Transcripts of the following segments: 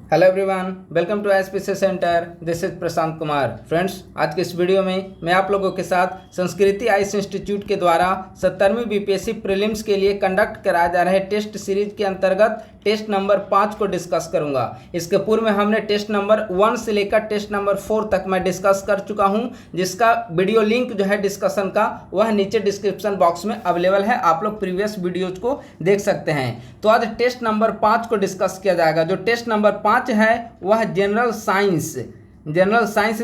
Hello everyone, welcome to SPC centre. This is Prashant Kumar. Friends, आज के इस वीडियो में मैं आप लोगों के साथ संस्कृति आईएएस इंस्टीट्यूट के द्वारा 70वीं बीपीएससी प्रीलिम्स के लिए कंडक्ट कराए जा रहे टेस्ट सीरीज के अंतर्गत टेस्ट नंबर 5 को डिस्कस करूंगा। इसके पूर्व में हमने टेस्ट नंबर 1 से लेकर टेस्ट नंबर 4 तक मैं डिस्कस कर चुका हूं, जिसका वीडियो लिंक जो है डिस्कशन का वह नीचे डिस्क्रिप्शन बॉक्स में अवेलेबल है। आप लोग प्रीवियस वीडियोज को देख सकते हैं। तो आज टेस्ट नंबर 5 को डिस्कस किया जाएगा। जो टेस्ट नंबर 5 है वह जनरल साइंस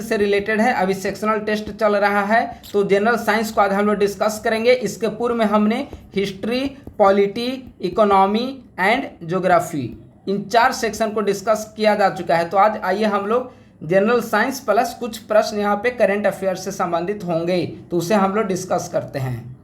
से रिलेटेड है। अभी सेक्शनल टेस्ट चल रहा है, तो जनरल साइंस को आज हम लोग डिस्कस करेंगे। इसके पूर्व में हमने history, polity, economy and geography, in 4 section को डिस्कस किया जा चुका है। तो आज आइए हम लोग जनरल साइंस प्लस कुछ प्रश्न यहाँ पे करंट अफेयर्स से संबंधित होंगे, तो उसे हम लोग डिस्कस करते हैं।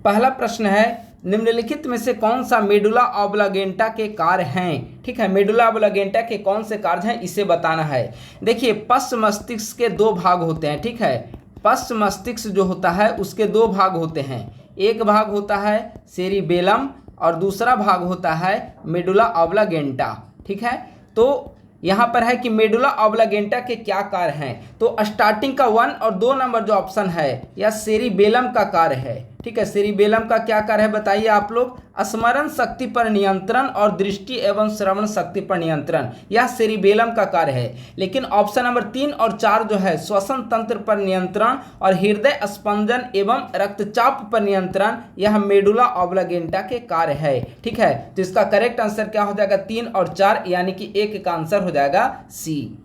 पहला प्रश्न है, निम्नलिखित में से कौन सा मेडुला ऑब्लागेंटा के कार्य हैं? ठीक है, मेडुला ऑब्लागेंटा के कौन से कार्य हैं इसे बताना है। देखिए, पश्च मस्तिष्क के 2 भाग होते हैं। ठीक है, पश्च मस्तिष्क जो होता है उसके 2 भाग होते हैं। एक भाग होता है सेरिबेलम और दूसरा भाग होता है मेडुला ऑब्लागेंटा। ठीक है, तो यहाँ पर है कि मेडुला ऑब्लागेंटा के क्या कार्य हैं। तो स्टार्टिंग का 1 और 2 नंबर जो ऑप्शन है यह सेरिबेलम का कार्य है। ठीक है, सेरिबेलम का क्या कार्य है बताइए आप लोग? स्मरण शक्ति पर नियंत्रण और दृष्टि एवं श्रवण शक्ति पर नियंत्रण, यह सेरिबेलम का कार्य है। लेकिन ऑप्शन नंबर 3 और 4 जो है श्वसन तंत्र पर नियंत्रण और हृदय स्पंदन एवं रक्तचाप पर नियंत्रण, यह मेडुला ऑब्लागेंटा के कार्य है। ठीक है, तो इसका करेक्ट आंसर क्या हो जाएगा? 3 और 4, यानी कि 1 का आंसर हो जाएगा सी।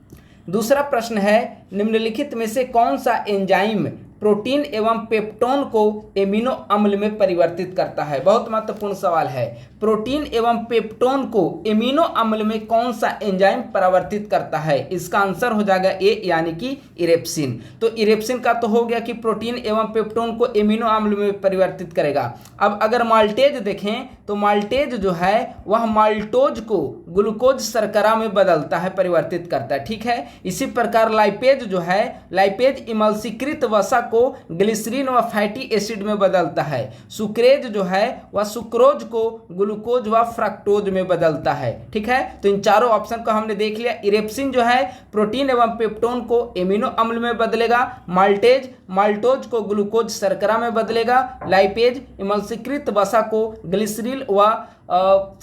दूसरा प्रश्न है, निम्नलिखित में से कौन सा एंजाइम प्रोटीन एवं पेप्टोन को एमिनो अम्ल में परिवर्तित करता है? बहुत महत्वपूर्ण सवाल है। प्रोटीन एवं पेप्टोन को एमिनो अम्ल में कौन सा एंजाइम परिवर्तित करता है? इसका आंसर हो जाएगा ए, यानी कि इरेप्सिन। तो इरेप्सिन का तो हो गया कि प्रोटीन एवं पेप्टोन को एमिनो अम्ल में परिवर्तित करेगा। अब अगर माल्टेज देखें तो माल्टेज जो है वह माल्टोज को ग्लूकोज शर्करा में बदलता है, परिवर्तित करता है। ठीक है, इसी प्रकार लाइपेज जो है, लाइपेज इमल्सीकृत वसा को ग्लिसरीन व फैटी एसिड में बदलता है। सुक्रेज जो है वह सुक्रोज को ग्लूकोज व फ्रक्टोज में बदलता है। ठीक है, तो इन चारों ऑप्शन को हमने देख लिया। इरेप्सिन जो है प्रोटीन एवं पेप्टोन को एमिनो अम्ल में बदलेगा, माल्टेज माल्टोज को ग्लूकोज शर्करा में बदलेगा, लाइपेज इमल्सीकृत वसा को ग्लिसरीन व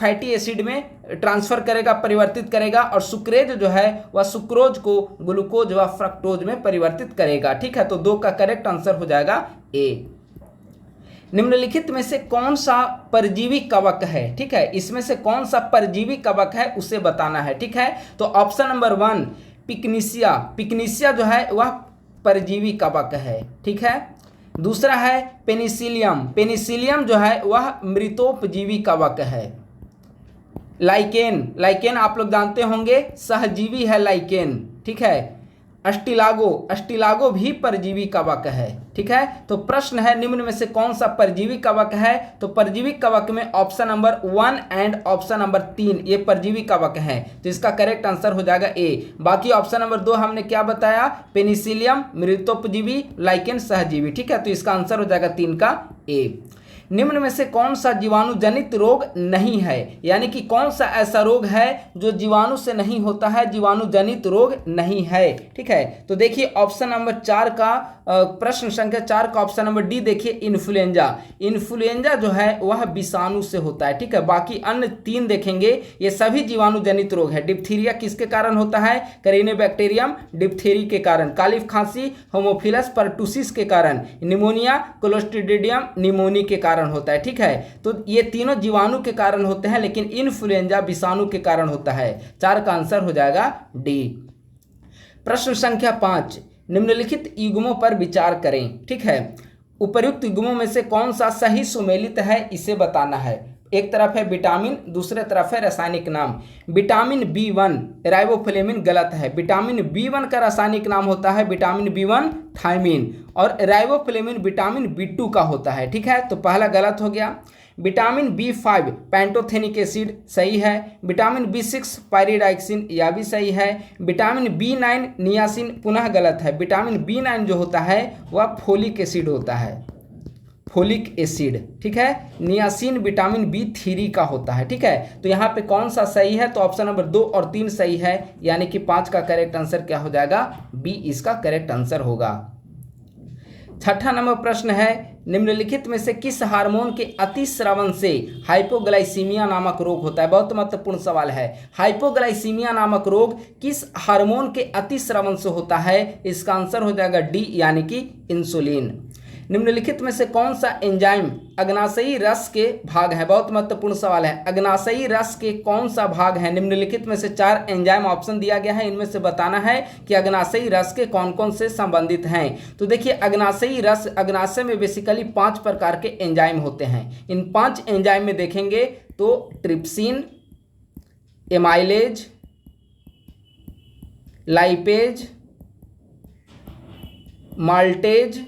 फैटी एसिड में ट्रांसफर करेगा, परिवर्तित करेगा, और सुक्रेज जो है वह सुक्रोज को ग्लूकोज व फ्रक्टोज में परिवर्तित करेगा। ठीक है, तो 2 का करेक्ट आंसर हो जाएगा ए। निम्नलिखित में से कौन सा परजीवी कवक है? ठीक है, इसमें से कौन सा परजीवी कवक है उसे बताना है। ठीक है, तो ऑप्शन नंबर 1 पिकनीसिया जो है वह परजीवी कवक है। ठीक है, दूसरा है पेनिसिलियम जो है वह मृतोपजीवी कवक है। लाइकेन आप लोग जानते होंगे, सहजीवी है लाइकेन। ठीक है, अस्टिलागो भी परजीवी कवक है। ठीक है, तो प्रश्न है निम्न में से कौन सा परजीवी कवक है? तो परजीवी कवक में option number 1 and option number 3 ये परजीवी कवक है, तो इसका करेक्ट आंसर हो जाएगा ए। बाकी ऑप्शन नंबर 2 हमने क्या बताया? पेनिसिलियम मृतोपजीवी, लाइकेन सहजीवी। ठीक है, तो इसका आंसर हो जाएगा 3 का ए। निम्न में से कौन सा जीवाणु जनित रोग नहीं है? यानी कि कौन सा ऐसा रोग है जो जीवाणु से नहीं होता है, जीवाणु जनित रोग नहीं है। ठीक है, तो देखिए ऑप्शन नंबर 4 का प्रश्न संख्या 4 का ऑप्शन नंबर डी देखिए, इन्फ्लुएंजा जो है वह विषाणु से होता है। ठीक है, बाकी अन्य 3 देखेंगे ये सभी जीवाणु जनित रोग है। डिप्थीरिया किसके कारण होता है? करेनिबैक्टीरियम डिप्थेरी के कारण। कालिफ खांसी होमोफिलस पर्टुसिस के कारण। निमोनिया क्लोस्ट्रीडियम निमोनी के कारण होता है। ठीक है, तो ये तीनों जीवाणु के कारण होते हैं, लेकिन इन्फ्लुएंजा विषाणु के कारण होता है। 4 का आंसर हो जाएगा डी। प्रश्न संख्या 5, निम्नलिखित युग्मों पर विचार करें। ठीक है, उपर्युक्त युग्मों में से कौन सा सही सुमेलित है इसे बताना है। एक तरफ है विटामिन, दूसरे तरफ है रासायनिक नाम। विटामिन B1 राइबोफ्लेविन गलत है। विटामिन B1 का रासायनिक नाम होता है विटामिन B1 थायमिन, और राइबोफ्लेविन विटामिन B2 का होता है। ठीक है, तो पहला गलत हो गया। विटामिन B5 पैंटोथेनिक एसिड सही है। विटामिन B6 पायरिडाक्सिन यह भी सही है। विटामिन B9 नियासिन पुनः गलत है। विटामिन B9 जो होता है वह फोलिक एसिड होता है। फोलिक एसिड, ठीक है। नियासिन विटामिन B3 का होता है, ठीक है। तो यहाँ पे कौन सा सही है, तो ऑप्शन नंबर 2 और 3 सही है, यानी कि 5 का करेक्ट आंसर क्या हो जाएगा, बी इसका करेक्ट आंसर होगा। छठा नंबर प्रश्न है, निम्नलिखित में से किस हार्मोन के अतिस्रावन से हाइपोग्लाइसीमिया नामक रोग होता है। बहुत महत्वपूर्ण सवाल है। हाइपोग्लाइसीमिया नामक रोग किस हार्मोन के अतिस्रावन से होता है, इसका आंसर हो जाएगा डी यानी कि इंसुलिन। निम्नलिखित में से कौन सा एंजाइम अग्नाशयी रस के भाग है। बहुत महत्वपूर्ण सवाल है। अग्नाशयी रस के कौन सा भाग है। निम्नलिखित में से 4 एंजाइम ऑप्शन दिया गया है, इनमें से बताना है कि अग्नाशयी रस के कौन कौन से संबंधित हैं। तो देखिए अग्नाशयी रस, अग्नाशय में बेसिकली 5 प्रकार के एंजाइम होते हैं। इन 5 एंजाइम में देखेंगे तो ट्रिप्सिन, एमाइलेज, लाइपेज, माल्टेज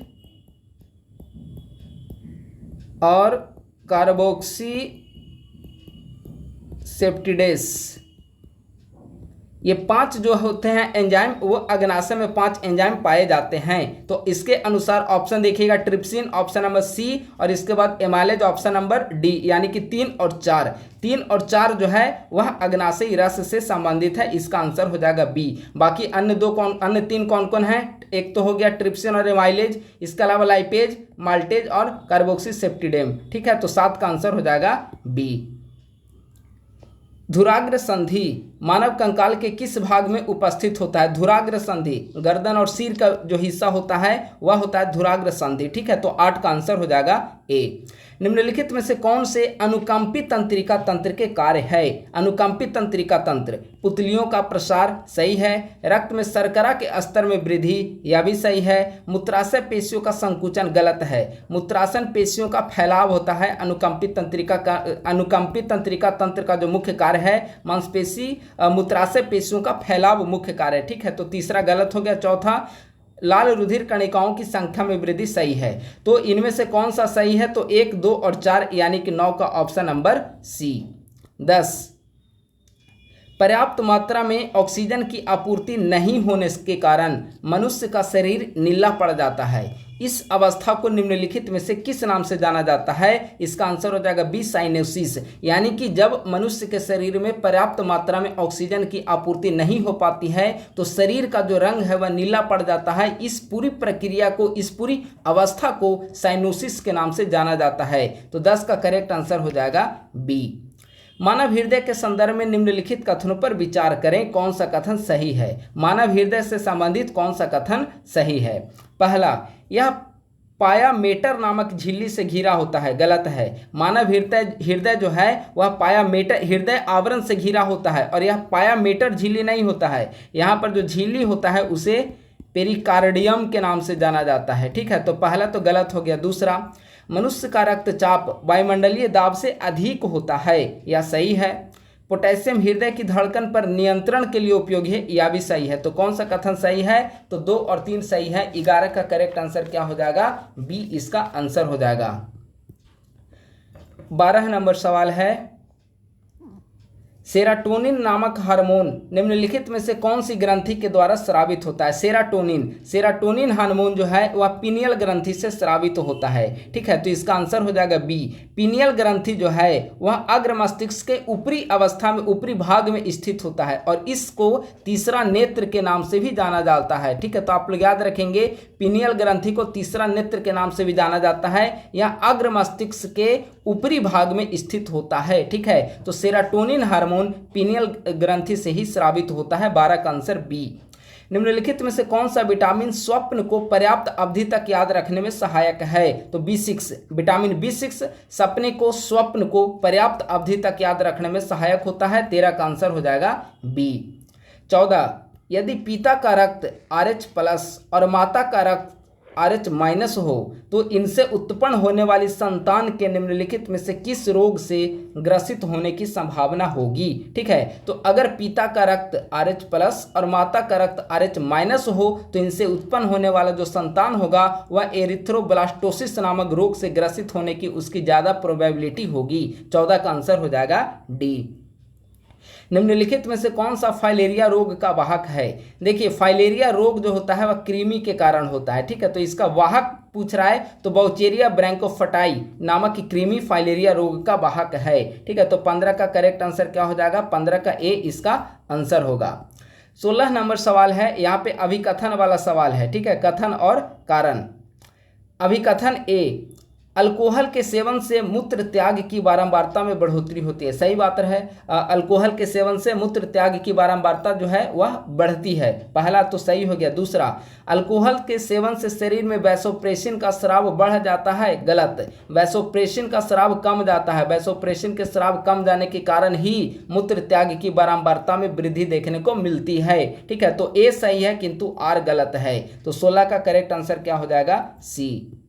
और कार्बोक्सी सेप्टिडेस, ये 5 जो होते हैं एंजाइम, वो अग्नाशय में 5 एंजाइम पाए जाते हैं। तो इसके अनुसार ऑप्शन देखिएगा, ट्रिप्सिन ऑप्शन नंबर सी, और इसके बाद एमाइलेज ऑप्शन नंबर डी, यानी कि 3 और 4। 3 और 4 जो है वह अग्नाशयी रस से संबंधित है, इसका आंसर हो जाएगा बी। बाकी अन्य 3 कौन कौन है, एक तो हो गया ट्रिप्सिन और एमाइलेज, इसके अलावा लाइपेज, माल्टेज और कार्बोक्सी सेप्टिडेम, ठीक है। तो 7 का आंसर हो जाएगा बी। धुराग्र संधि मानव कंकाल के किस भाग में उपस्थित होता है। धुराग्र संधि गर्दन और सिर का जो हिस्सा होता है वह होता है धुराग्र संधि, ठीक है। तो 8 का आंसर हो जाएगा ए। निम्नलिखित में से कौन से अनुकंपी तंत्रिका तंत्र के कार्य है। अनुकंपी तंत्रिका तंत्र, पुतलियों का प्रसार सही है, रक्त में शर्करा के स्तर में वृद्धि यह भी सही है, मूत्राशय पेशियों का संकुचन गलत है, मूत्राशन पेशियों का फैलाव होता है। अनुकंपी तंत्रिका तंत्र का जो मुख्य कार्य है मांसपेशी मूत्राशय पेशियों का फैलाव मुख्य कार्य है, ठीक है। तो तीसरा गलत हो गया। चौथा, लाल रुधिर कणिकाओं की संख्या में वृद्धि सही है। तो इनमें से कौन सा सही है, तो 1, 2 और 4 यानी कि 9 का ऑप्शन नंबर सी। 10, पर्याप्त मात्रा में ऑक्सीजन की आपूर्ति नहीं होने के कारण मनुष्य का शरीर नीला पड़ जाता है। इस अवस्था को निम्नलिखित में से किस नाम से जाना जाता है, इसका आंसर हो जाएगा बी, साइनोसिस। यानी कि जब मनुष्य के शरीर में पर्याप्त मात्रा में ऑक्सीजन की आपूर्ति नहीं हो पाती है तो शरीर का जो रंग है वह नीला पड़ जाता है। इस पूरी प्रक्रिया को, इस पूरी अवस्था को साइनोसिस के नाम से जाना जाता है। तो 10 का करेक्ट आंसर हो जाएगा बी। मानव हृदय के संदर्भ में निम्नलिखित कथनों पर विचार करें, कौन सा कथन सही है। मानव हृदय से संबंधित कौन सा कथन सही है। पहला, यह पायामेटर नामक झिल्ली से घिरा होता है, गलत है। मानव हृदय जो है वह पायामेटर हृदय आवरण से घिरा होता है, और यह पायामेटर झिल्ली नहीं होता है। यहाँ पर जो झिल्ली होता है उसे पेरिकार्डियम के नाम से जाना जाता है, ठीक है। तो पहला तो गलत हो गया। दूसरा, मनुष्य का रक्तचाप वायुमंडलीय दाब से अधिक होता है, यह सही है। पोटेशियम हृदय की धड़कन पर नियंत्रण के लिए उपयोगी है, यह भी सही है। तो कौन सा कथन सही है, तो 2 और 3 सही है। 11 का करेक्ट आंसर क्या हो जाएगा, बी इसका आंसर हो जाएगा। 12 नंबर सवाल है, सेराटोनिन नामक हार्मोन निम्नलिखित में से कौन सी ग्रंथि के द्वारा स्रावित होता है। सेराटोनिन हार्मोन जो है वह पीनियल ग्रंथि से स्रावित होता है, ठीक है। तो इसका आंसर हो जाएगा बी। पीनियल ग्रंथि जो है वह अग्र मस्तिष्क के ऊपरी अवस्था में, ऊपरी भाग में स्थित होता है, और इसको तीसरा नेत्र के नाम से भी जाना जाता है, ठीक है। तो आप लोग याद रखेंगे, पीनियल ग्रंथि को तीसरा नेत्र के नाम से भी जाना जाता है। यह अग्र मस्तिष्क के ऊपरी भाग में स्थित होता है, ठीक है। तो सेराटोनिन हार्मोन पीनियल ग्रंथि से ही स्रावित होता है। 12 का आंसर बी। निम्नलिखित में से कौन सा विटामिन स्वप्न को पर्याप्त अवधि तक याद रखने में सहायक है, तो B6। विटामिन B6 स्वप्न को पर्याप्त अवधि तक याद रखने में सहायक होता है। 13 का आंसर हो जाएगा बी। 14, यदि पिता का रक्त RH+ और माता का रक्त RH- हो तो इनसे उत्पन्न होने वाली संतान के निम्नलिखित में से किस रोग से ग्रसित होने की संभावना होगी, ठीक है। तो अगर पिता का रक्त RH+ और माता का रक्त RH- हो तो इनसे उत्पन्न होने वाला जो संतान होगा वह एरिथ्रोब्लास्टोसिस नामक रोग से ग्रसित होने की उसकी ज़्यादा प्रोबेबिलिटी होगी। 14 का आंसर हो जाएगा डी। निम्नलिखित में से कौन सा फाइलेरिया रोग का वाहक है। देखिए फाइलेरिया रोग जो होता है वह कृमि के कारण होता है, ठीक है। तो इसका वाहक पूछ रहा है तो बाउचेरिया ब्रैंकोफटाई नामक कृमि फाइलेरिया रोग का वाहक है। ठीक है, तो 15 का करेक्ट आंसर क्या हो जाएगा, 15 का ए इसका आंसर होगा। 16 नंबर सवाल है, यहाँ पे अभिकथन वाला सवाल है। ठीक है, कथन और कारण। अभिकथन ए, अल्कोहल के सेवन से मूत्र त्याग की बारंबारता में बढ़ोतरी होती है। सही बात है, अल्कोहल के सेवन से मूत्र त्याग की बारंबारता जो है वह बढ़ती है। पहला तो सही हो गया। दूसरा, अल्कोहल के सेवन से शरीर में वैसोप्रेसिन का स्राव बढ़ जाता है। गलत, वैसोप्रेसिन का स्राव कम जाता है। वैसोप्रेसिन के स्राव कम जाने के कारण ही मूत्र त्याग की बारंबारता में वृद्धि देखने को मिलती है। ठीक है, तो ए सही है किंतु आर गलत है। तो 16 का करेक्ट आंसर क्या हो जाएगा, सी।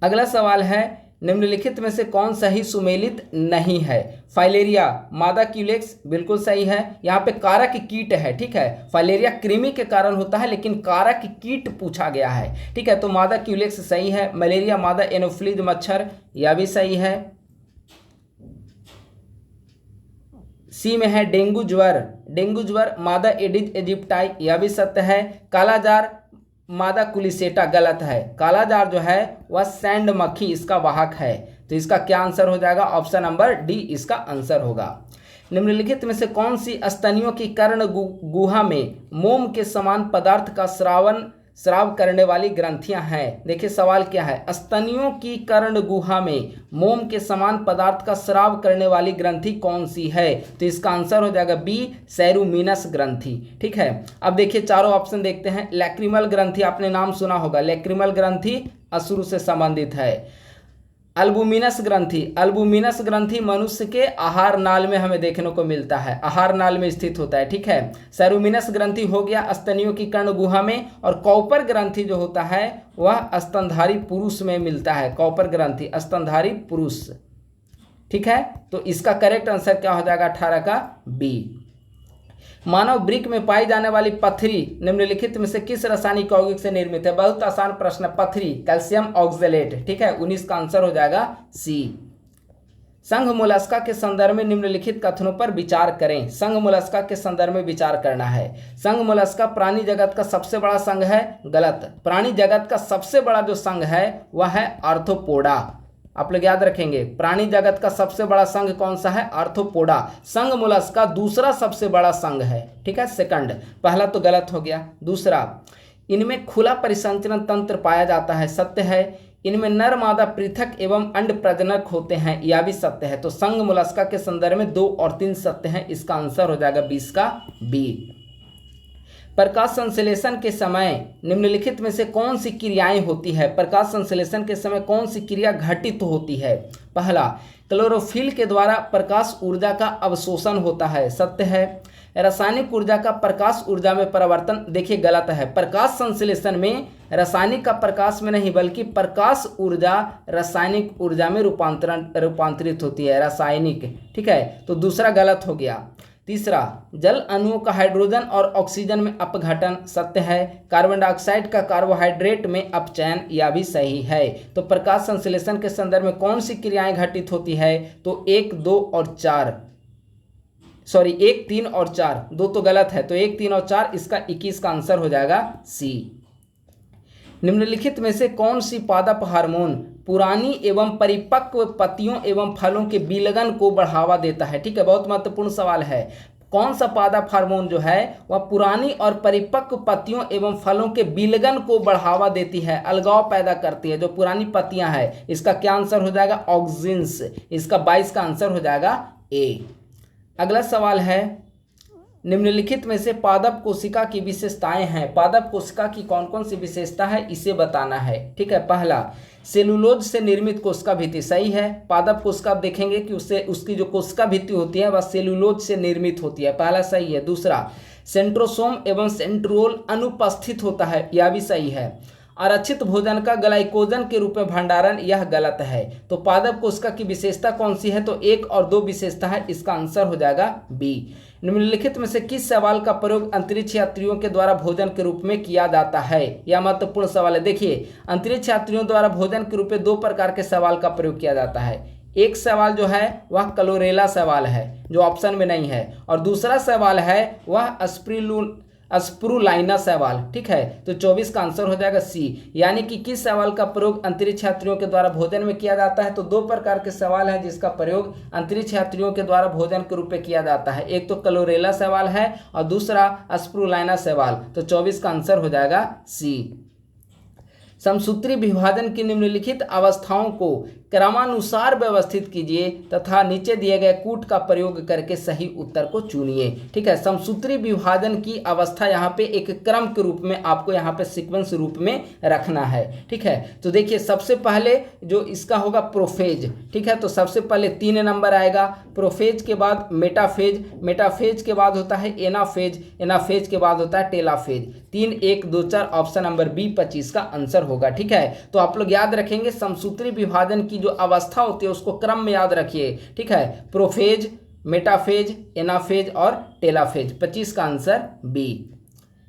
अगला सवाल है, निम्नलिखित में से कौन सही सुमेलित नहीं है। फाइलेरिया मादा क्यूलेक्स बिल्कुल सही है। यहाँ पे कारक कीट है। ठीक है, फाइलेरिया कृमि के कारण होता है लेकिन कारक कीट पूछा गया है। ठीक है, तो मादा क्यूलेक्स सही है। मलेरिया मादा एनोफ्लिज मच्छर, यह भी सही है। सी में है डेंगू ज्वर, डेंगू ज्वर मादा एडिज इजिप्टाई, यह भी सत्य है। कालाजार मादा कुलिसेटा, गलत है। कालाजार जो है वह सैंड मक्खी इसका वाहक है। तो इसका क्या आंसर हो जाएगा, ऑप्शन नंबर डी इसका आंसर होगा। निम्नलिखित में से कौन सी स्तनियों की कर्ण गुहा में मोम के समान पदार्थ का स्राव करने वाली ग्रंथियां हैं। देखिए सवाल क्या है, स्तनियों की कर्ण गुहा में मोम के समान पदार्थ का स्राव करने वाली ग्रंथि कौन सी है। तो इसका आंसर हो जाएगा बी, सेरुमिनस ग्रंथि। ठीक है, अब देखिए चारों ऑप्शन देखते हैं। लैक्रिमल ग्रंथि आपने नाम सुना होगा, लैक्रिमल ग्रंथि अश्रु से संबंधित है। अल्बुमिनस ग्रंथि, अल्बुमिनस ग्रंथि मनुष्य के आहार नाल में हमें देखने को मिलता है, आहार नाल में स्थित होता है। ठीक है, सेरुमिनस ग्रंथि हो गया स्तनियों की कर्ण गुहा में, और कॉपर ग्रंथि जो होता है वह स्तनधारी पुरुष में मिलता है। कॉपर ग्रंथि स्तनधारी पुरुष। ठीक है, तो इसका करेक्ट आंसर क्या हो जाएगा, 18 का बी। मानव वृक्क में पाई जाने वाली पथरी निम्नलिखित में से किस रासायनिक यौगिक से निर्मित है। बहुत आसान प्रश्न, पथरी कैल्शियम ऑक्जेलेट। ठीक है, 19 का आंसर हो जाएगा सी। संघ मोलस्का के संदर्भ में निम्नलिखित कथनों पर विचार करें। संघ मोलस्का के संदर्भ में विचार करना है। संघ मोलस्का प्राणी जगत का सबसे बड़ा संघ है। गलत, प्राणी जगत का सबसे बड़ा जो संघ है वह है आर्थ्रोपोडा। आप लोग याद रखेंगे, प्राणी जगत का सबसे बड़ा संघ कौन सा है, आर्थ्रोपोडा। संघ मोलस्का दूसरा सबसे बड़ा संघ है। ठीक है, सेकंड, पहला तो गलत हो गया। दूसरा, इनमें खुला परिसंचरण तंत्र पाया जाता है, सत्य है। इनमें नर मादा पृथक एवं अंड प्रजनक होते हैं, यह भी सत्य है। तो संघ मोलस्का के संदर्भ में 2 और 3 सत्य हैं। इसका आंसर हो जाएगा 20 का बी। प्रकाश संश्लेषण के समय निम्नलिखित में से कौन सी क्रियाएं होती है। प्रकाश संश्लेषण के समय कौन सी क्रिया घटित होती है। पहला, क्लोरोफिल के द्वारा प्रकाश ऊर्जा का अवशोषण होता है, सत्य है। रासायनिक ऊर्जा का प्रकाश ऊर्जा में परिवर्तन, देखिए गलत है। प्रकाश संश्लेषण में रासायनिक का प्रकाश में नहीं बल्कि प्रकाश ऊर्जा रासायनिक ऊर्जा में रूपांतरित होती है, रासायनिक। ठीक है, तो दूसरा गलत हो गया। तीसरा, जल अणुओं का हाइड्रोजन और ऑक्सीजन में अपघटन, सत्य है। कार्बन डाइऑक्साइड का कार्बोहाइड्रेट में अपचयन, यह भी सही है। तो प्रकाश संश्लेषण के संदर्भ में कौन सी क्रियाएं घटित होती है, तो 1, 2 और 4, सॉरी 1, 3 और 4, 2 तो गलत है। तो 1, 3 और 4, इसका 21 का आंसर हो जाएगा सी। निम्नलिखित में से कौन सी पादप हार्मोन पुरानी एवं परिपक्व पत्तियों एवं फलों के विलगन को बढ़ावा देता है। ठीक है, बहुत महत्वपूर्ण सवाल है। कौन सा पादप हार्मोन जो है वह पुरानी और परिपक्व पत्तियों एवं फलों के विलगन को बढ़ावा देती है, अलगाव पैदा करती है, जो पुरानी पत्तियां हैं। इसका क्या आंसर हो जाएगा, ऑक्सिन्स। इसका 22 का आंसर हो जाएगा ए। अगला सवाल है, निम्नलिखित में से पादप कोशिका की विशेषताएं हैं। पादप कोशिका की कौन कौन सी विशेषता है, इसे बताना है। ठीक है, पहला, सेलुलोज से निर्मित कोशिका भित्ति, सही है। पादप कोशिका आप देखेंगे कि उसकी जो कोशिका भित्ति होती है वह सेलुलोज से निर्मित होती है, पहला सही है। दूसरा, सेंट्रोसोम एवं सेंट्रोल अनुपस्थित होता है, यह भी सही है। आरक्षित भोजन का ग्लाइकोजन के रूप में भंडारण, यह गलत है। तो पादप कोशिका की विशेषता कौन सी है, तो 1 और 2 विशेषता है। इसका आंसर हो जाएगा बी। निम्नलिखित में से किस सवाल का प्रयोग अंतरिक्ष यात्रियों के द्वारा भोजन के रूप में किया जाता है, यह महत्वपूर्ण सवाल है। देखिए, अंतरिक्ष यात्रियों द्वारा भोजन के रूप में 2 प्रकार के सवाल का प्रयोग किया जाता है। एक सवाल जो है वह क्लोरेला सवाल है जो ऑप्शन में नहीं है, और दूसरा सवाल है वह स्प्रूलाइना शैवाल, ठीक है। तो 24 का आंसर हो जाएगा सी, यानी कि किस शैवाल का प्रयोग अंतरिक्ष यात्रियों के द्वारा भोजन में किया जाता है। तो दो प्रकार के शैवाल हैं जिसका प्रयोग अंतरिक्ष यात्रियों के द्वारा भोजन के रूप में किया जाता है, एक तो क्लोरेला शैवाल है और दूसरा स्प्रूलाइना शैवाल। तो 24 का आंसर हो जाएगा सी। समसूत्री विभाजन की निम्नलिखित अवस्थाओं को क्रमानुसार व्यवस्थित कीजिए तथा नीचे दिए गए कूट का प्रयोग करके सही उत्तर को चुनिए, ठीक है। समसूत्री विभाजन की अवस्था यहाँ पे एक क्रम के रूप में आपको यहाँ पे सीक्वेंस रूप में रखना है, ठीक है। तो देखिए सबसे पहले जो इसका होगा प्रोफेज, ठीक है। तो सबसे पहले 3 नंबर आएगा, प्रोफेज के बाद मेटाफेज, मेटाफेज के बाद होता है एनाफेज, एनाफेज के बाद होता है टेलाफेज। 3, 1, 2, 4 ऑप्शन नंबर बी 25 का आंसर होगा, ठीक है। तो आप लोग याद रखेंगे समसूत्री विभाजन की जो अवस्था होती है उसको क्रम में याद रखिए, ठीक है। प्रोफेज, मेटाफेज, एनाफेज और टेलाफेज। 25 का आंसर बी।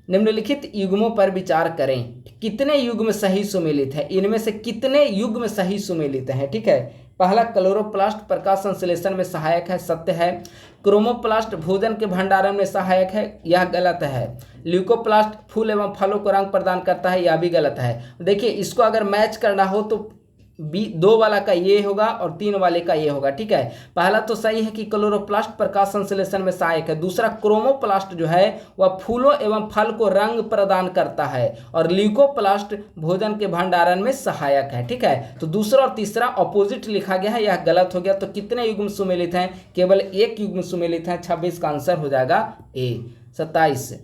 निम्नलिखित युग्मों पर विचार करें, कितने युग्म सही सुमेलित है, इनमें से कितने युग्म सही सुमेलित हैं, ठीक है। पहला क्लोरोप्लास्ट प्रकाश संश्लेषण में सहायक है, सत्य है। क्रोमोप्लास्ट भोजन के भंडारण में सहायक है, यह गलत है। ल्यूकोप्लास्ट फूल एवं फलों को रंग प्रदान करता है, यह भी गलत है। देखिए इसको अगर मैच करना हो तो बी 2 वाला का ये होगा और 3 वाले का ये होगा, ठीक है। पहला तो सही है कि क्लोरोप्लास्ट प्रकाश संश्लेषण में सहायक है। दूसरा क्रोमोप्लास्ट जो है वह फूलों एवं फल को रंग प्रदान करता है और ल्यूकोप्लास्ट भोजन के भंडारण में सहायक है, ठीक है। तो दूसरा और तीसरा अपोजिट लिखा गया है, यह गलत हो गया। तो कितने युग्म सुमेलित हैं, केवल एक युग्म सुमेलित हैं। 26 का आंसर हो जाएगा ए। 27,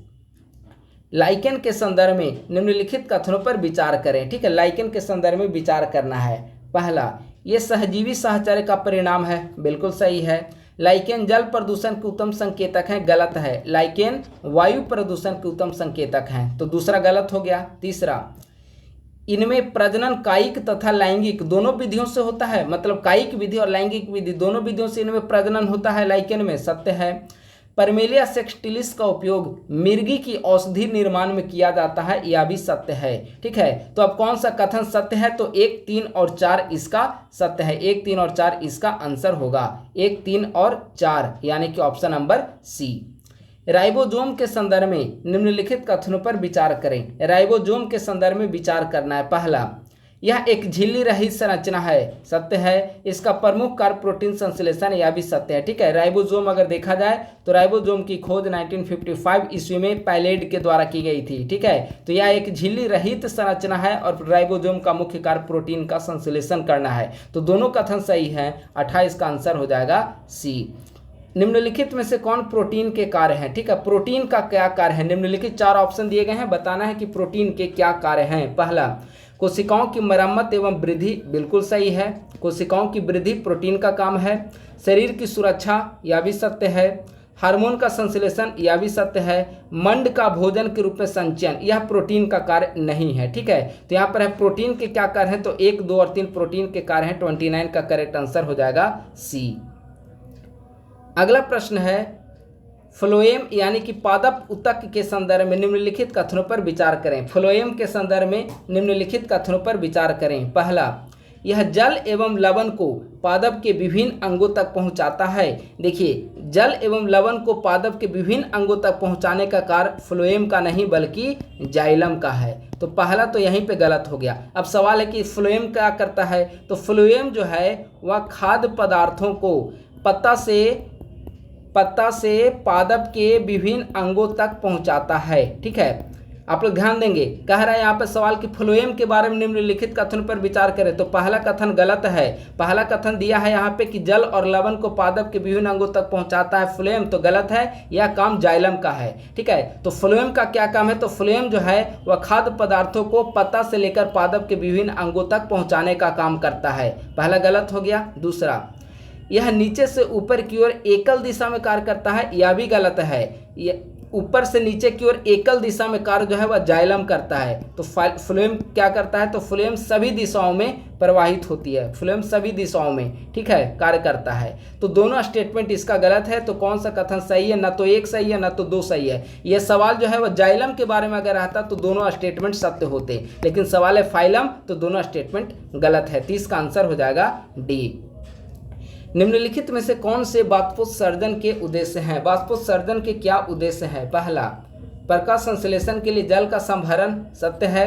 लाइकेन के संदर्भ में निम्नलिखित कथनों पर विचार करें, ठीक है। लाइकेन के संदर्भ में विचार करना है। पहला, ये सहजीवी साहचर्य का परिणाम है, बिल्कुल सही है। लाइकेन जल प्रदूषण के उत्तम संकेतक हैं, गलत है। लाइकेन वायु प्रदूषण के उत्तम संकेतक हैं, तो दूसरा गलत हो गया। तीसरा, इनमें प्रजनन कायिक तथा लैंगिक दोनों विधियों से होता है, मतलब कायिक विधि और लैंगिक विधि दोनों विधियों से इनमें प्रजनन होता है लाइकेन में, सत्य है। परमेलिया सेक्सटिलिस का उपयोग मिर्गी की औषधि निर्माण में किया जाता है, यह भी सत्य है, ठीक है। तो अब कौन सा कथन सत्य है, तो 1, 3 और 4 इसका सत्य है। 1, 3 और 4 इसका आंसर होगा। 1, 3 और 4 यानी कि ऑप्शन नंबर सी। राइबोसोम के संदर्भ में निम्नलिखित कथनों पर विचार करें। राइबोसोम के संदर्भ में विचार करना है। पहला, यह एक झिल्ली रहित संरचना है, सत्य है। इसका प्रमुख कार्य प्रोटीन संश्लेषण, यह भी सत्य है, ठीक है। राइबोसोम अगर देखा जाए तो राइबोसोम की खोज 1955 ईस्वी में पैलेड के द्वारा की गई थी, ठीक है। तो यह एक झिल्ली रहित संरचना है और राइबोसोम का मुख्य कार्य प्रोटीन का संश्लेषण करना है। तो दोनों कथन सही हैं। 28 का आंसर हो जाएगा सी। निम्नलिखित में से कौन प्रोटीन के कार्य हैं, ठीक है। प्रोटीन का क्या कार्य है, निम्नलिखित 4 ऑप्शन दिए गए हैं, बताना है कि प्रोटीन के क्या कार्य हैं। पहला, कोशिकाओं की मरम्मत एवं वृद्धि, बिल्कुल सही है। कोशिकाओं की वृद्धि प्रोटीन का काम है। शरीर की सुरक्षा, यह भी सत्य है। हार्मोन का संश्लेषण, यह भी सत्य है। मंड का भोजन के रूप में संचयन, यह प्रोटीन का कार्य नहीं है, ठीक है। तो यहाँ पर है प्रोटीन के क्या कार्य हैं, तो 1, 2 और 3 प्रोटीन के कार्य हैं। 29 का करेक्ट आंसर हो जाएगा सी। अगला प्रश्न है, फ्लोएम यानी कि पादप ऊतक के संदर्भ में निम्नलिखित कथनों पर विचार करें। फ्लोएम के संदर्भ में निम्नलिखित कथनों पर विचार करें। पहला, यह जल एवं लवण को पादप के विभिन्न अंगों तक पहुंचाता है। देखिए, जल एवं लवण को पादप के विभिन्न अंगों तक पहुंचाने का कार्य फ्लोएम का नहीं बल्कि जाइलम का है। तो पहला तो यहीं पे गलत हो गया। अब सवाल है कि फ्लोएम क्या करता है, तो फ्लोएम जो है वह खाद्य पदार्थों को पत्ता से पादप के विभिन्न अंगों तक पहुंचाता है, ठीक है। आप लोग ध्यान देंगे, कह रहा है यहाँ पर सवाल कि फ्लोएम के बारे में निम्नलिखित कथन पर विचार करें। तो पहला कथन गलत है। पहला कथन दिया है यहाँ पे कि जल और लवण को पादप के विभिन्न अंगों तक पहुंचाता है फ्लोएम, तो गलत है। यह काम जाइलम का है, ठीक है। तो फ्लोएम का क्या काम है, तो फ्लोएम जो है वह खाद्य पदार्थों को पत्ता से लेकर पादप के विभिन्न अंगों तक पहुँचाने का काम करता है। पहला गलत हो गया। दूसरा, यह नीचे से ऊपर की ओर एकल दिशा में कार्य करता है, यह भी गलत है। यह ऊपर से नीचे की ओर एकल दिशा में कार्य जो है वह जाइलम करता है। तो फ्लोएम क्या करता है, तो फ्लोएम सभी दिशाओं में प्रवाहित होती है। फ्लोएम सभी दिशाओं में, ठीक है, कार्य करता है। तो दोनों स्टेटमेंट इसका गलत है। तो कौन सा कथन सही है, ना तो 1 सही है ना तो 2 सही है। यह सवाल जो है वह जाइलम के बारे में अगर आता तो दोनों स्टेटमेंट सत्य होते, लेकिन सवाल है फाइलम, तो दोनों स्टेटमेंट गलत है। 30 का आंसर हो जाएगा डी। निम्नलिखित में से कौन से वाष्पोत्सर्जन के उद्देश्य हैं। वाष्पोत्सर्जन के क्या उद्देश्य हैं। पहला, प्रकाश संश्लेषण के लिए जल का संभरण, सत्य है।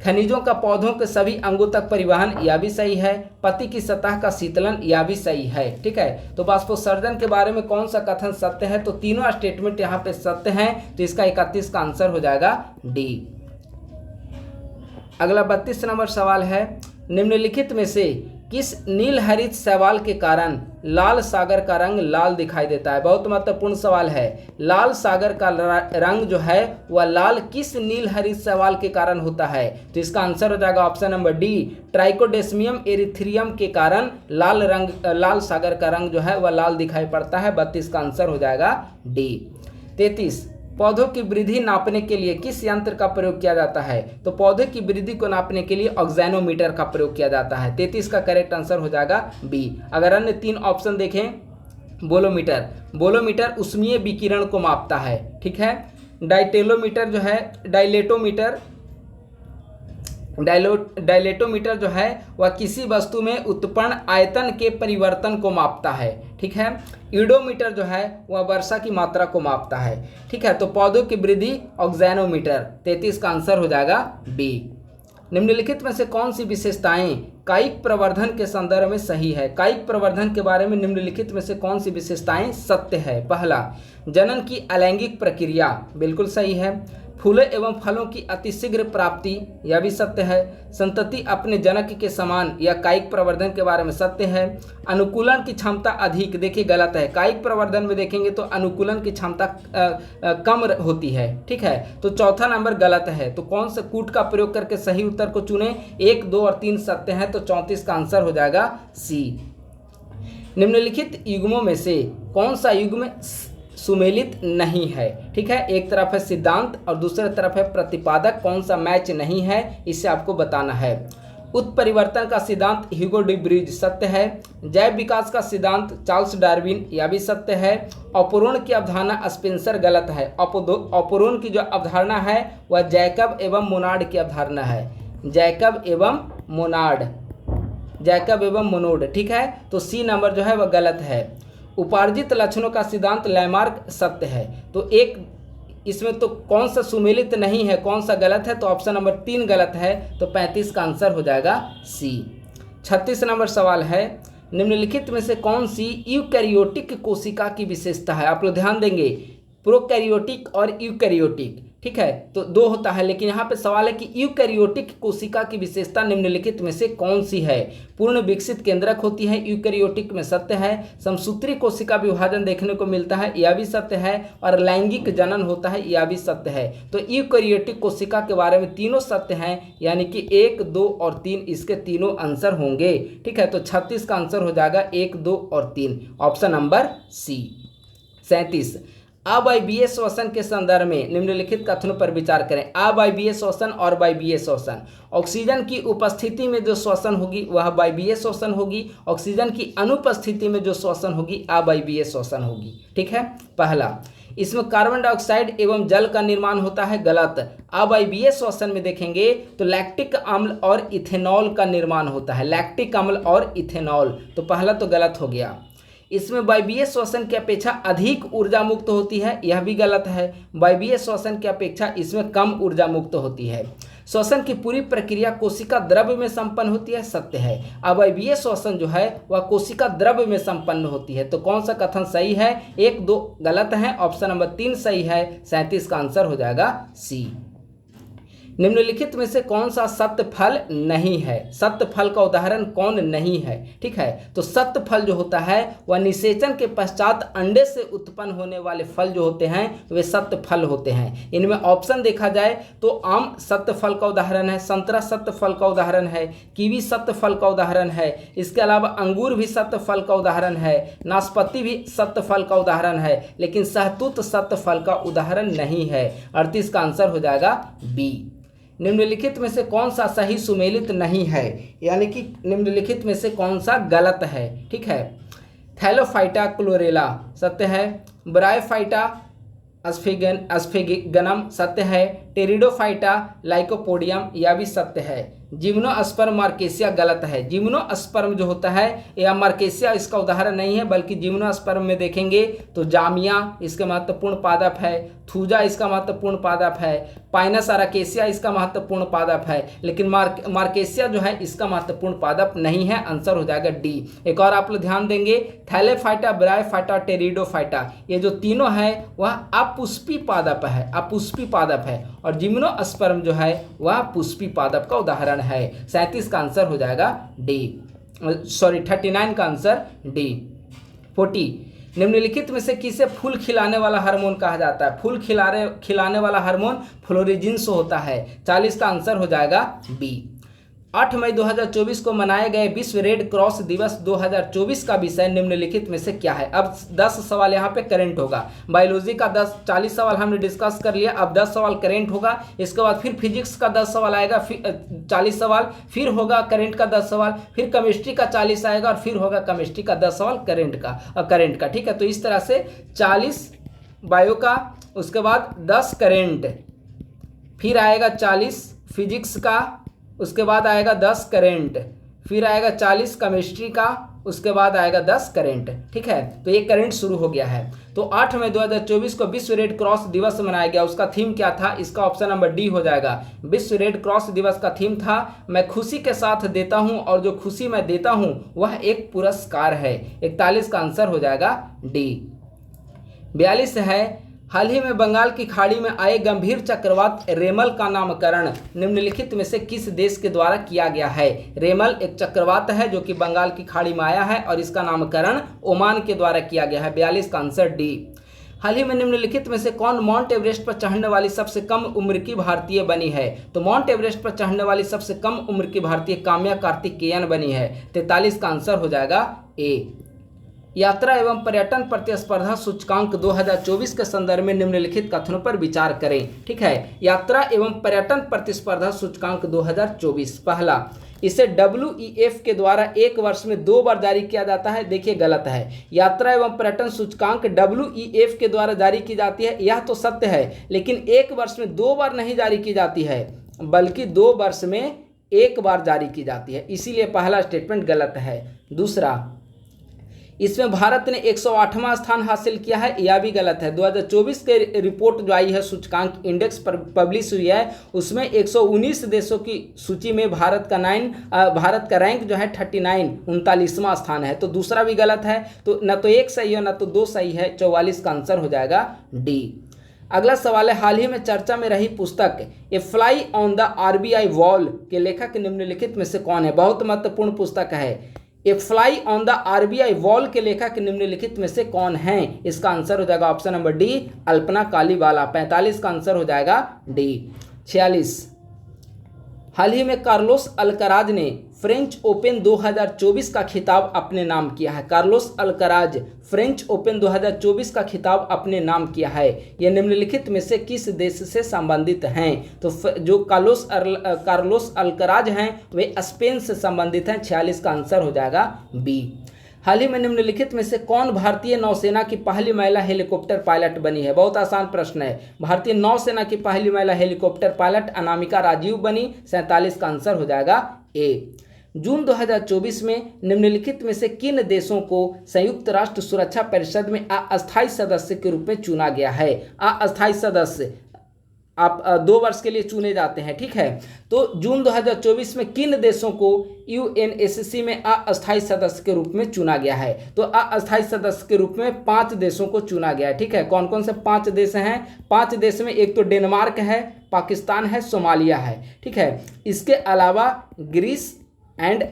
खनिजों का पौधों के सभी अंगों तक परिवहन, यह भी सही है। पत्ती की सतह का शीतलन, यह भी सही है। ठीक है, तो बाष्पोत्सर्जन के बारे में कौन सा कथन सत्य है? तो तीनों स्टेटमेंट यहाँ पे सत्य हैं, तो इसका 31 का आंसर हो जाएगा डी। अगला 32 नंबर सवाल है, निम्नलिखित में से किस नील हरित शैवाल के कारण लाल सागर का रंग लाल दिखाई देता है? बहुत महत्वपूर्ण सवाल है। लाल सागर का रंग जो है वह लाल किस नील हरित शैवाल के कारण होता है? तो इसका आंसर हो जाएगा ऑप्शन नंबर डी, ट्राइकोडेस्मियम एरिथ्रियम के कारण लाल सागर का रंग जो है वह लाल दिखाई पड़ता है। 32 का आंसर हो जाएगा डी। 33, पौधों की वृद्धि नापने के लिए किस यंत्र का प्रयोग किया जाता है? तो पौधे की वृद्धि को नापने के लिए ऑक्सैनोमीटर का प्रयोग किया जाता है। 33 का करेक्ट आंसर हो जाएगा बी। अगर अन्य 3 ऑप्शन देखें, बोलोमीटर उष्मीय विकिरण को मापता है। ठीक है, डाइलेटोमीटर जो है वह किसी वस्तु में उत्पन्न आयतन के परिवर्तन को मापता है। ठीक है, ईडोमीटर जो है वह वर्षा की मात्रा को मापता है। ठीक है, तो पौधों की वृद्धि ऑक्सैनोमीटर। 33 का आंसर हो जाएगा बी। निम्नलिखित में से कौन सी विशेषताएं कायिक प्रवर्धन के संदर्भ में सही है? कायिक प्रवर्धन के बारे में निम्नलिखित में से कौन सी विशेषताएं सत्य है? पहला, जनन की अलैंगिक प्रक्रिया, बिल्कुल सही है। फूलों एवं फलों की अतिशीघ्र प्राप्ति, यह भी सत्य है। संतति अपने जनक के समान, यह कायिक प्रवर्धन के बारे में सत्य है। अनुकूलन की क्षमता अधिक, देखिए गलत है। कायिक प्रवर्धन में देखेंगे तो अनुकूलन की क्षमता कम होती है। ठीक है, तो चौथा नंबर गलत है। तो कौन सा कूट का प्रयोग करके सही उत्तर को चुने? 1, 2 और 3 सत्य है, तो 34 का आंसर हो जाएगा सी। निम्नलिखित युग्मों में से कौन सा युग्म सुमेलित नहीं है? ठीक है, एक तरफ है सिद्धांत और दूसरे तरफ है प्रतिपादक, कौन सा मैच नहीं है इसे आपको बताना है। उत्परिवर्तन का सिद्धांत ह्यूगो डी ब्रीज, सत्य है। जैव विकास का सिद्धांत चार्ल्स डार्विन, यह भी सत्य है। अपरोण की अवधारणा स्पेंसर, गलत है। अपरोण की जो अवधारणा है वह जैकब एवं मोनार्ड की अवधारणा है। जैकब एवं मोनोड। ठीक है, तो सी नंबर जो है वह गलत है। उपार्जित लक्षणों का सिद्धांत लैमार्क, सत्य है। तो एक इसमें तो कौन सा सुमेलित नहीं है, कौन सा गलत है? तो ऑप्शन नंबर 3 गलत है, तो 35 का आंसर हो जाएगा सी। 36 नंबर सवाल है, निम्नलिखित में से कौन सी यूकैरियोटिक कोशिका की विशेषता है? आप लोग ध्यान देंगे, प्रोकैरियोटिक और यूकैरियोटिक। ठीक है, तो 2 होता है, लेकिन यहाँ पे सवाल है कि यूकैरियोटिक कोशिका की विशेषता निम्नलिखित में से कौन सी है? पूर्ण विकसित केंद्रक होती है, यूकैरियोटिक में सत्य है। समसूत्री कोशिका विभाजन देखने को मिलता है, यह भी सत्य है। और लैंगिक जनन होता है, यह भी सत्य है। तो यूकैरियोटिक कोशिका के बारे में तीनों सत्य हैं, यानी कि 1, 2 और 3 इसके तीनों आंसर होंगे। ठीक है, तो 36 का आंसर हो जाएगा 1, 2 और 3, ऑप्शन नंबर सी। 37, अवायवीय श्वसन के संदर्भ में निम्नलिखित कथनों पर विचार करें। अवायवीय श्वसन और वायवीय श्वसन, ऑक्सीजन की उपस्थिति में जो श्वसन होगी वह वायवीय श्वसन होगी, ऑक्सीजन की अनुपस्थिति में जो श्वसन होगी अवायवीय श्वसन होगी। ठीक है, पहला, इसमें कार्बन डाइऑक्साइड एवं जल का निर्माण होता है, गलत। अवायवीय श्वसन में देखेंगे तो लैक्टिक अम्ल और इथेनॉल का निर्माण होता है, लैक्टिक अम्ल और इथेनॉल, तो पहला तो गलत हो गया। इसमें वायवीय श्वसन की अपेक्षा अधिक ऊर्जा मुक्त होती है, यह भी गलत है। वायवीय श्वसन की अपेक्षा इसमें कम ऊर्जा मुक्त होती है। श्वसन की पूरी प्रक्रिया कोशिका द्रव्य में संपन्न होती है, सत्य है। अवायवीय श्वसन जो है वह कोशिका द्रव्य में संपन्न होती है। तो कौन सा कथन सही है? 1, 2 गलत है, ऑप्शन नंबर 3 सही है। 37 का आंसर हो जाएगा सी। निम्नलिखित में से कौन सा सत्य फल नहीं है? सत्य फल का उदाहरण कौन नहीं है? ठीक है, तो सत्य फल जो होता है वह निषेचन के पश्चात अंडे से उत्पन्न होने वाले फल जो होते हैं वे सत्य फल होते हैं। इनमें ऑप्शन देखा जाए तो आम सत्य फल का उदाहरण है, संतरा सत्य फल का उदाहरण है, कीवी सत्य फल का उदाहरण है, इसके अलावा अंगूर भी सत्य फल का उदाहरण है, नाशपाती भी सत्य फल का उदाहरण है, लेकिन सहतूत सत्य फल का उदाहरण नहीं है। 38 का आंसर हो जाएगा बी। निम्नलिखित में से कौन सा सही सुमेलित नहीं है, यानी कि निम्नलिखित में से कौन सा गलत है? ठीक है, थैलोफाइटा क्लोरेला सत्य है, ब्रायोफाइटा अस्फिगनम सत्य है, टेरिडोफाइटा लाइकोपोडियम यह भी सत्य है, जिम्नोस्पर्म मार्केसिया गलत है। जिम्नोस्पर्म जो होता है या मार्केसिया इसका उदाहरण नहीं है, बल्कि जिम्नोस्पर्म में देखेंगे तो जामिया इसका महत्वपूर्ण पादप है, थूजा इसका महत्वपूर्ण पादप है, पाइनस अराकेसिया इसका महत्वपूर्ण पादप है, लेकिन मार्केसिया जो है इसका महत्वपूर्ण पादप नहीं है। आंसर हो जाएगा डी। एक और आप लोग ध्यान देंगे, थैलेफाइटा, ब्रायोफाइटा, टेरिडोफाइटा, ये जो तीनों है वह अपुष्पी पादप है, अपुष्पी पादप है, और जिम्नोस्पर्म जो है वह पुष्पी पादप का उदाहरण है। 37 का आंसर हो जाएगा डी, सॉरी 39 का आंसर डी। 40, निम्नलिखित में से किसे फूल खिलाने वाला हार्मोन कहा जाता है? फूल खिलाने वाला हार्मोन फ्लोरिजिन्स होता है। 40 का आंसर हो जाएगा बी। 8 मई 2024 को मनाए गए विश्व रेड क्रॉस दिवस 2024 का विषय निम्नलिखित में से क्या है? अब 10 सवाल यहाँ पे करेंट होगा। बायोलॉजी का 40 सवाल हमने डिस्कस कर लिया, अब 10 सवाल करेंट होगा। इसके बाद फिर फिजिक्स का 10 सवाल आएगा, 40 सवाल, फिर होगा करेंट का 10 सवाल, फिर केमिस्ट्री का 40 आएगा, और फिर होगा केमिस्ट्री का 10 सवाल करेंट का। ठीक है, तो इस तरह से 40 बायो का, उसके बाद 10 करेंट, फिर आएगा 40 फिजिक्स का, उसके बाद आएगा 10 करेंट, फिर आएगा 40 केमिस्ट्री का, उसके बाद आएगा 10 करेंट। ठीक है, तो ये करेंट शुरू हो गया है। तो 8 मई 2024 को विश्व रेड क्रॉस दिवस मनाया गया। उसका थीम क्या था? इसका ऑप्शन नंबर डी हो जाएगा। विश्व रेड क्रॉस दिवस का थीम था मैं खुशी के साथ देता हूं, और जो खुशी मैं देता हूं वह एक पुरस्कार है। 41 का आंसर हो जाएगा डी। 42 है, हाल ही में बंगाल की खाड़ी में आए गंभीर चक्रवात रेमल का नामकरण निम्नलिखित में से किस देश के द्वारा किया गया है? रेमल एक चक्रवात है जो कि बंगाल की खाड़ी में आया है, और इसका नामकरण ओमान के द्वारा किया गया है। 42 का आंसर डी। हाल ही में निम्नलिखित में से कौन माउंट एवरेस्ट पर चढ़ने वाली सबसे कम उम्र की भारतीय बनी है? तो माउंट एवरेस्ट पर चढ़ने वाली सबसे कम उम्र की भारतीय काम्या कार्तिकेयन बनी है। 43 का आंसर हो जाएगा ए। यात्रा एवं पर्यटन प्रतिस्पर्धा सूचकांक 2024 के संदर्भ में निम्नलिखित कथनों पर विचार करें। ठीक है, यात्रा एवं पर्यटन प्रतिस्पर्धा सूचकांक 2024, पहला, इसे WEF के द्वारा एक वर्ष में 2 बार जारी किया जाता है। देखिए गलत है। यात्रा एवं पर्यटन सूचकांक WEF के द्वारा जारी की जाती है, यह तो सत्य है, लेकिन एक वर्ष में 2 बार नहीं जारी की जाती है, बल्कि 2 वर्ष में 1 बार जारी की जाती है, इसीलिए पहला स्टेटमेंट गलत है। दूसरा, इसमें भारत ने 108वां स्थान हासिल किया है, यह भी गलत है। 2024 के रिपोर्ट जो आई है सूचकांक इंडेक्स पर पब्लिश हुई है, उसमें 119 देशों की सूची में भारत का रैंक जो है 39वां स्थान है। तो दूसरा भी गलत है, तो न तो 1 सही है न तो 2 सही है। 44 का आंसर हो जाएगा डी। अगला सवाल है, हाल ही में चर्चा में रही पुस्तक a fly on the RBI wall के लेखक निम्नलिखित में से कौन है? बहुत महत्वपूर्ण पुस्तक है। A fly on the RBI wall के लेखक निम्नलिखित में से कौन है? इसका आंसर हो जाएगा ऑप्शन नंबर डी, अल्पना कालीबाला। 45 का आंसर हो जाएगा डी। 46, हाल ही में कार्लोस अल्कराज ने फ्रेंच ओपन 2024 का खिताब अपने नाम किया है। कार्लोस अल्कराज फ्रेंच ओपन 2024 का खिताब अपने नाम किया है। यह निम्नलिखित में से किस देश से संबंधित हैं? तो जो कार्लोस अल्कराज हैं वे स्पेन से संबंधित हैं। 46 का आंसर हो जाएगा बी। हाल ही में निम्नलिखित में से कौन भारतीय नौसेना की पहली महिला हेलीकॉप्टर पायलट बनी है? बहुत आसान प्रश्न है। भारतीय नौसेना की पहली महिला हेलीकॉप्टर पायलट अनामिका राजीव बनी। 47 का आंसर हो जाएगा ए। जून 2024 में निम्नलिखित में से किन देशों को संयुक्त राष्ट्र सुरक्षा परिषद में अस्थायी सदस्य के रूप में चुना गया है? अस्थायी सदस्य आप 2 वर्ष के लिए चुने जाते हैं। ठीक है, तो जून 2024 में किन देशों को UNSC में अस्थायी सदस्य के रूप में चुना गया है? तो अस्थायी सदस्य के रूप में 5 देशों को चुना गया है। ठीक है, कौन कौन से 5 देश हैं? 5 देश में एक तो डेनमार्क है, पाकिस्तान है, सोमालिया है। ठीक है, इसके अलावा ग्रीस एंड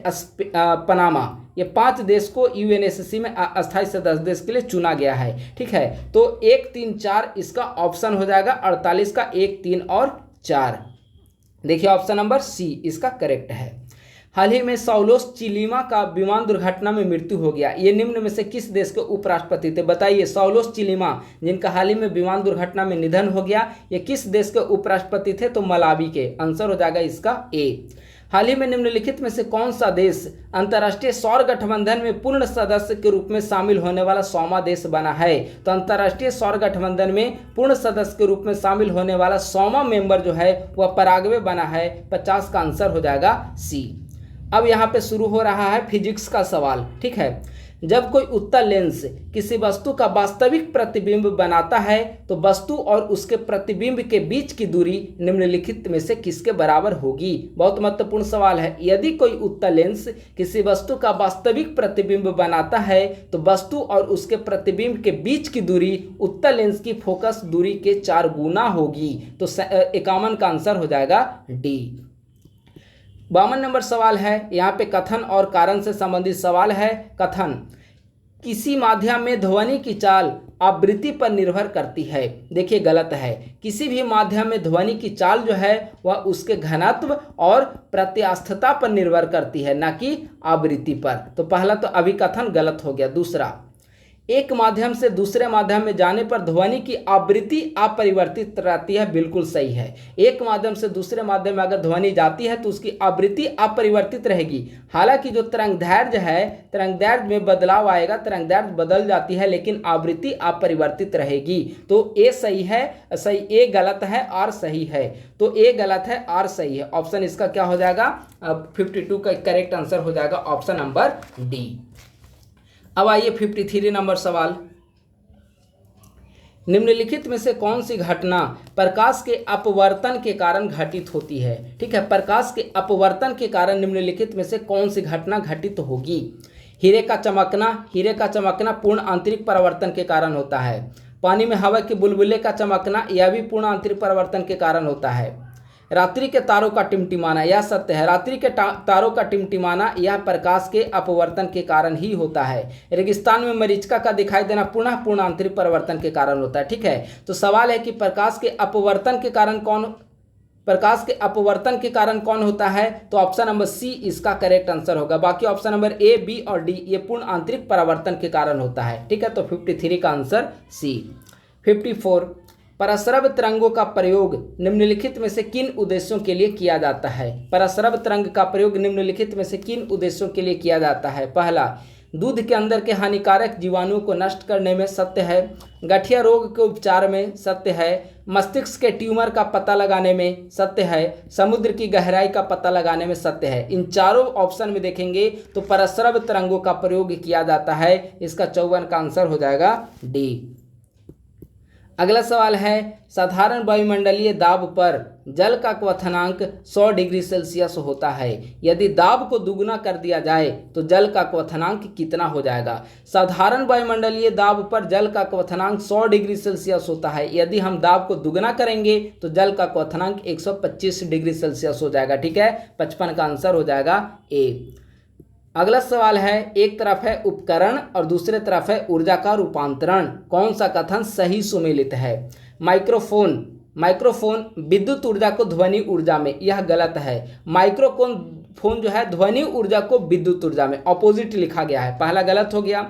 पनामा, ये 5 देश को UNSC में अस्थायी सदस्य देश के लिए चुना गया है। ठीक है, तो 1, 3, 4 इसका ऑप्शन हो जाएगा। 48 का 1, 3 और 4। देखिए ऑप्शन नंबर सी इसका करेक्ट है। हाल ही में साउलोस चिलीमा का विमान दुर्घटना में मृत्यु हो गया। ये निम्न में से किस देश के उपराष्ट्रपति थे? बताइए, साउलोस चिलीमा जिनका हाल ही में विमान दुर्घटना में निधन हो गया, ये किस देश के उपराष्ट्रपति थे? तो मलावी के। आंसर हो जाएगा इसका ए। हाल ही में निम्नलिखित में से कौन सा देश अंतर्राष्ट्रीय सौर गठबंधन में पूर्ण सदस्य के रूप में शामिल होने वाला 100वां देश बना है? तो अंतर्राष्ट्रीय सौर गठबंधन में पूर्ण सदस्य के रूप में शामिल होने वाला 100वां मेंबर जो है वह पराग्वे बना है। 50 का आंसर हो जाएगा सी। अब यहाँ पे शुरू हो रहा है फिजिक्स का सवाल, ठीक है। जब कोई उत्तल लेंस किसी वस्तु का वास्तविक प्रतिबिंब बनाता है तो वस्तु और उसके प्रतिबिंब के बीच की दूरी निम्नलिखित में से किसके बराबर होगी? बहुत महत्वपूर्ण सवाल है। यदि कोई उत्तल लेंस किसी वस्तु का वास्तविक प्रतिबिंब बनाता है तो वस्तु और उसके प्रतिबिंब के बीच की दूरी उत्तल लेंस की फोकस दूरी के 4 गुना होगी। तो 51 का आंसर हो जाएगा डी। 52 नंबर सवाल है, यहाँ पे कथन और कारण से संबंधित सवाल है। कथन, किसी माध्यम में ध्वनि की चाल आवृत्ति पर निर्भर करती है। देखिए गलत है। किसी भी माध्यम में ध्वनि की चाल जो है वह उसके घनत्व और प्रत्यास्थता पर निर्भर करती है, ना कि आवृत्ति पर। तो पहला तो अभिकथन गलत हो गया। दूसरा, एक माध्यम से दूसरे माध्यम में जाने पर ध्वनि की आवृत्ति अपरिवर्तित रहती है। बिल्कुल सही है। एक माध्यम से दूसरे माध्यम में अगर ध्वनि जाती है तो उसकी आवृत्ति अपरिवर्तित रहेगी। हालांकि जो तरंगदैर्घ्य है, तरंगदैर्घ्य में बदलाव आएगा, तरंगदैर्घ्य बदल जाती है लेकिन आवृत्ति अपरिवर्तित रहेगी। तो ए सही है, सही ए गलत है, आर सही है। तो ए गलत है, आर सही है। ऑप्शन इसका क्या हो जाएगा? 52 का करेक्ट आंसर हो जाएगा ऑप्शन नंबर डी। अब आइए 53 नंबर सवाल, निम्नलिखित में से कौन सी घटना प्रकाश के अपवर्तन के कारण घटित होती है? ठीक है, प्रकाश के अपवर्तन के कारण निम्नलिखित में से कौन सी घटना घटित होगी? हीरे का चमकना पूर्ण आंतरिक परावर्तन के कारण होता है। पानी में हवा के बुलबुले का चमकना यह भी पूर्ण आंतरिक परावर्तन के कारण होता है। रात्रि के तारों का टिमटिमाना, यह सत्य है। रात्रि के तारों का टिमटिमाना यह प्रकाश के अपवर्तन के कारण ही होता है। रेगिस्तान में मरीचिका का दिखाई देना पुनः पूर्ण आंतरिक परिवर्तन के कारण होता है। ठीक है, तो सवाल है कि प्रकाश के अपवर्तन के कारण कौन होता है? तो ऑप्शन नंबर सी इसका करेक्ट आंसर होगा। बाकी ऑप्शन नंबर ए, बी और डी ये पूर्ण आंतरिक परावर्तन के कारण होता है। ठीक है, तो 53 का आंसर सी। 54, पराश्रव तरंगों का प्रयोग निम्नलिखित में से किन उद्देश्यों के लिए किया जाता है? पराश्रव तरंग का प्रयोग निम्नलिखित में से किन उद्देश्यों के लिए किया जाता है? पहला, दूध के अंदर के हानिकारक जीवाणुओं को नष्ट करने में, सत्य है। गठिया रोग के उपचार में, सत्य है। मस्तिष्क के ट्यूमर का पता लगाने में, सत्य है। समुद्र की गहराई का पता लगाने में, सत्य है। इन चारों ऑप्शन में देखेंगे तो पराश्रव तरंगों का प्रयोग किया जाता है। इसका 54 का आंसर हो जाएगा डी। अगला सवाल है, साधारण वायुमंडलीय दाब पर जल का क्वथनांक 100 डिग्री सेल्सियस होता है। यदि दाब को दुगुना कर दिया जाए तो जल का क्वथनांक कितना हो जाएगा? साधारण वायुमंडलीय दाब पर जल का क्वथनांक 100 डिग्री सेल्सियस होता है। यदि हम दाब को दुगुना करेंगे तो जल का क्वथनांक 125 डिग्री सेल्सियस हो जाएगा। ठीक है, 55 का आंसर हो जाएगा ए। अगला सवाल है, एक तरफ है उपकरण और दूसरे तरफ है ऊर्जा का रूपांतरण, कौन सा कथन सही सुमेलित है? माइक्रोफोन विद्युत ऊर्जा को ध्वनि ऊर्जा में, यह गलत है। माइक्रोफोन जो है ध्वनि ऊर्जा को विद्युत ऊर्जा में, ऑपोजिट लिखा गया है, पहला गलत हो गया।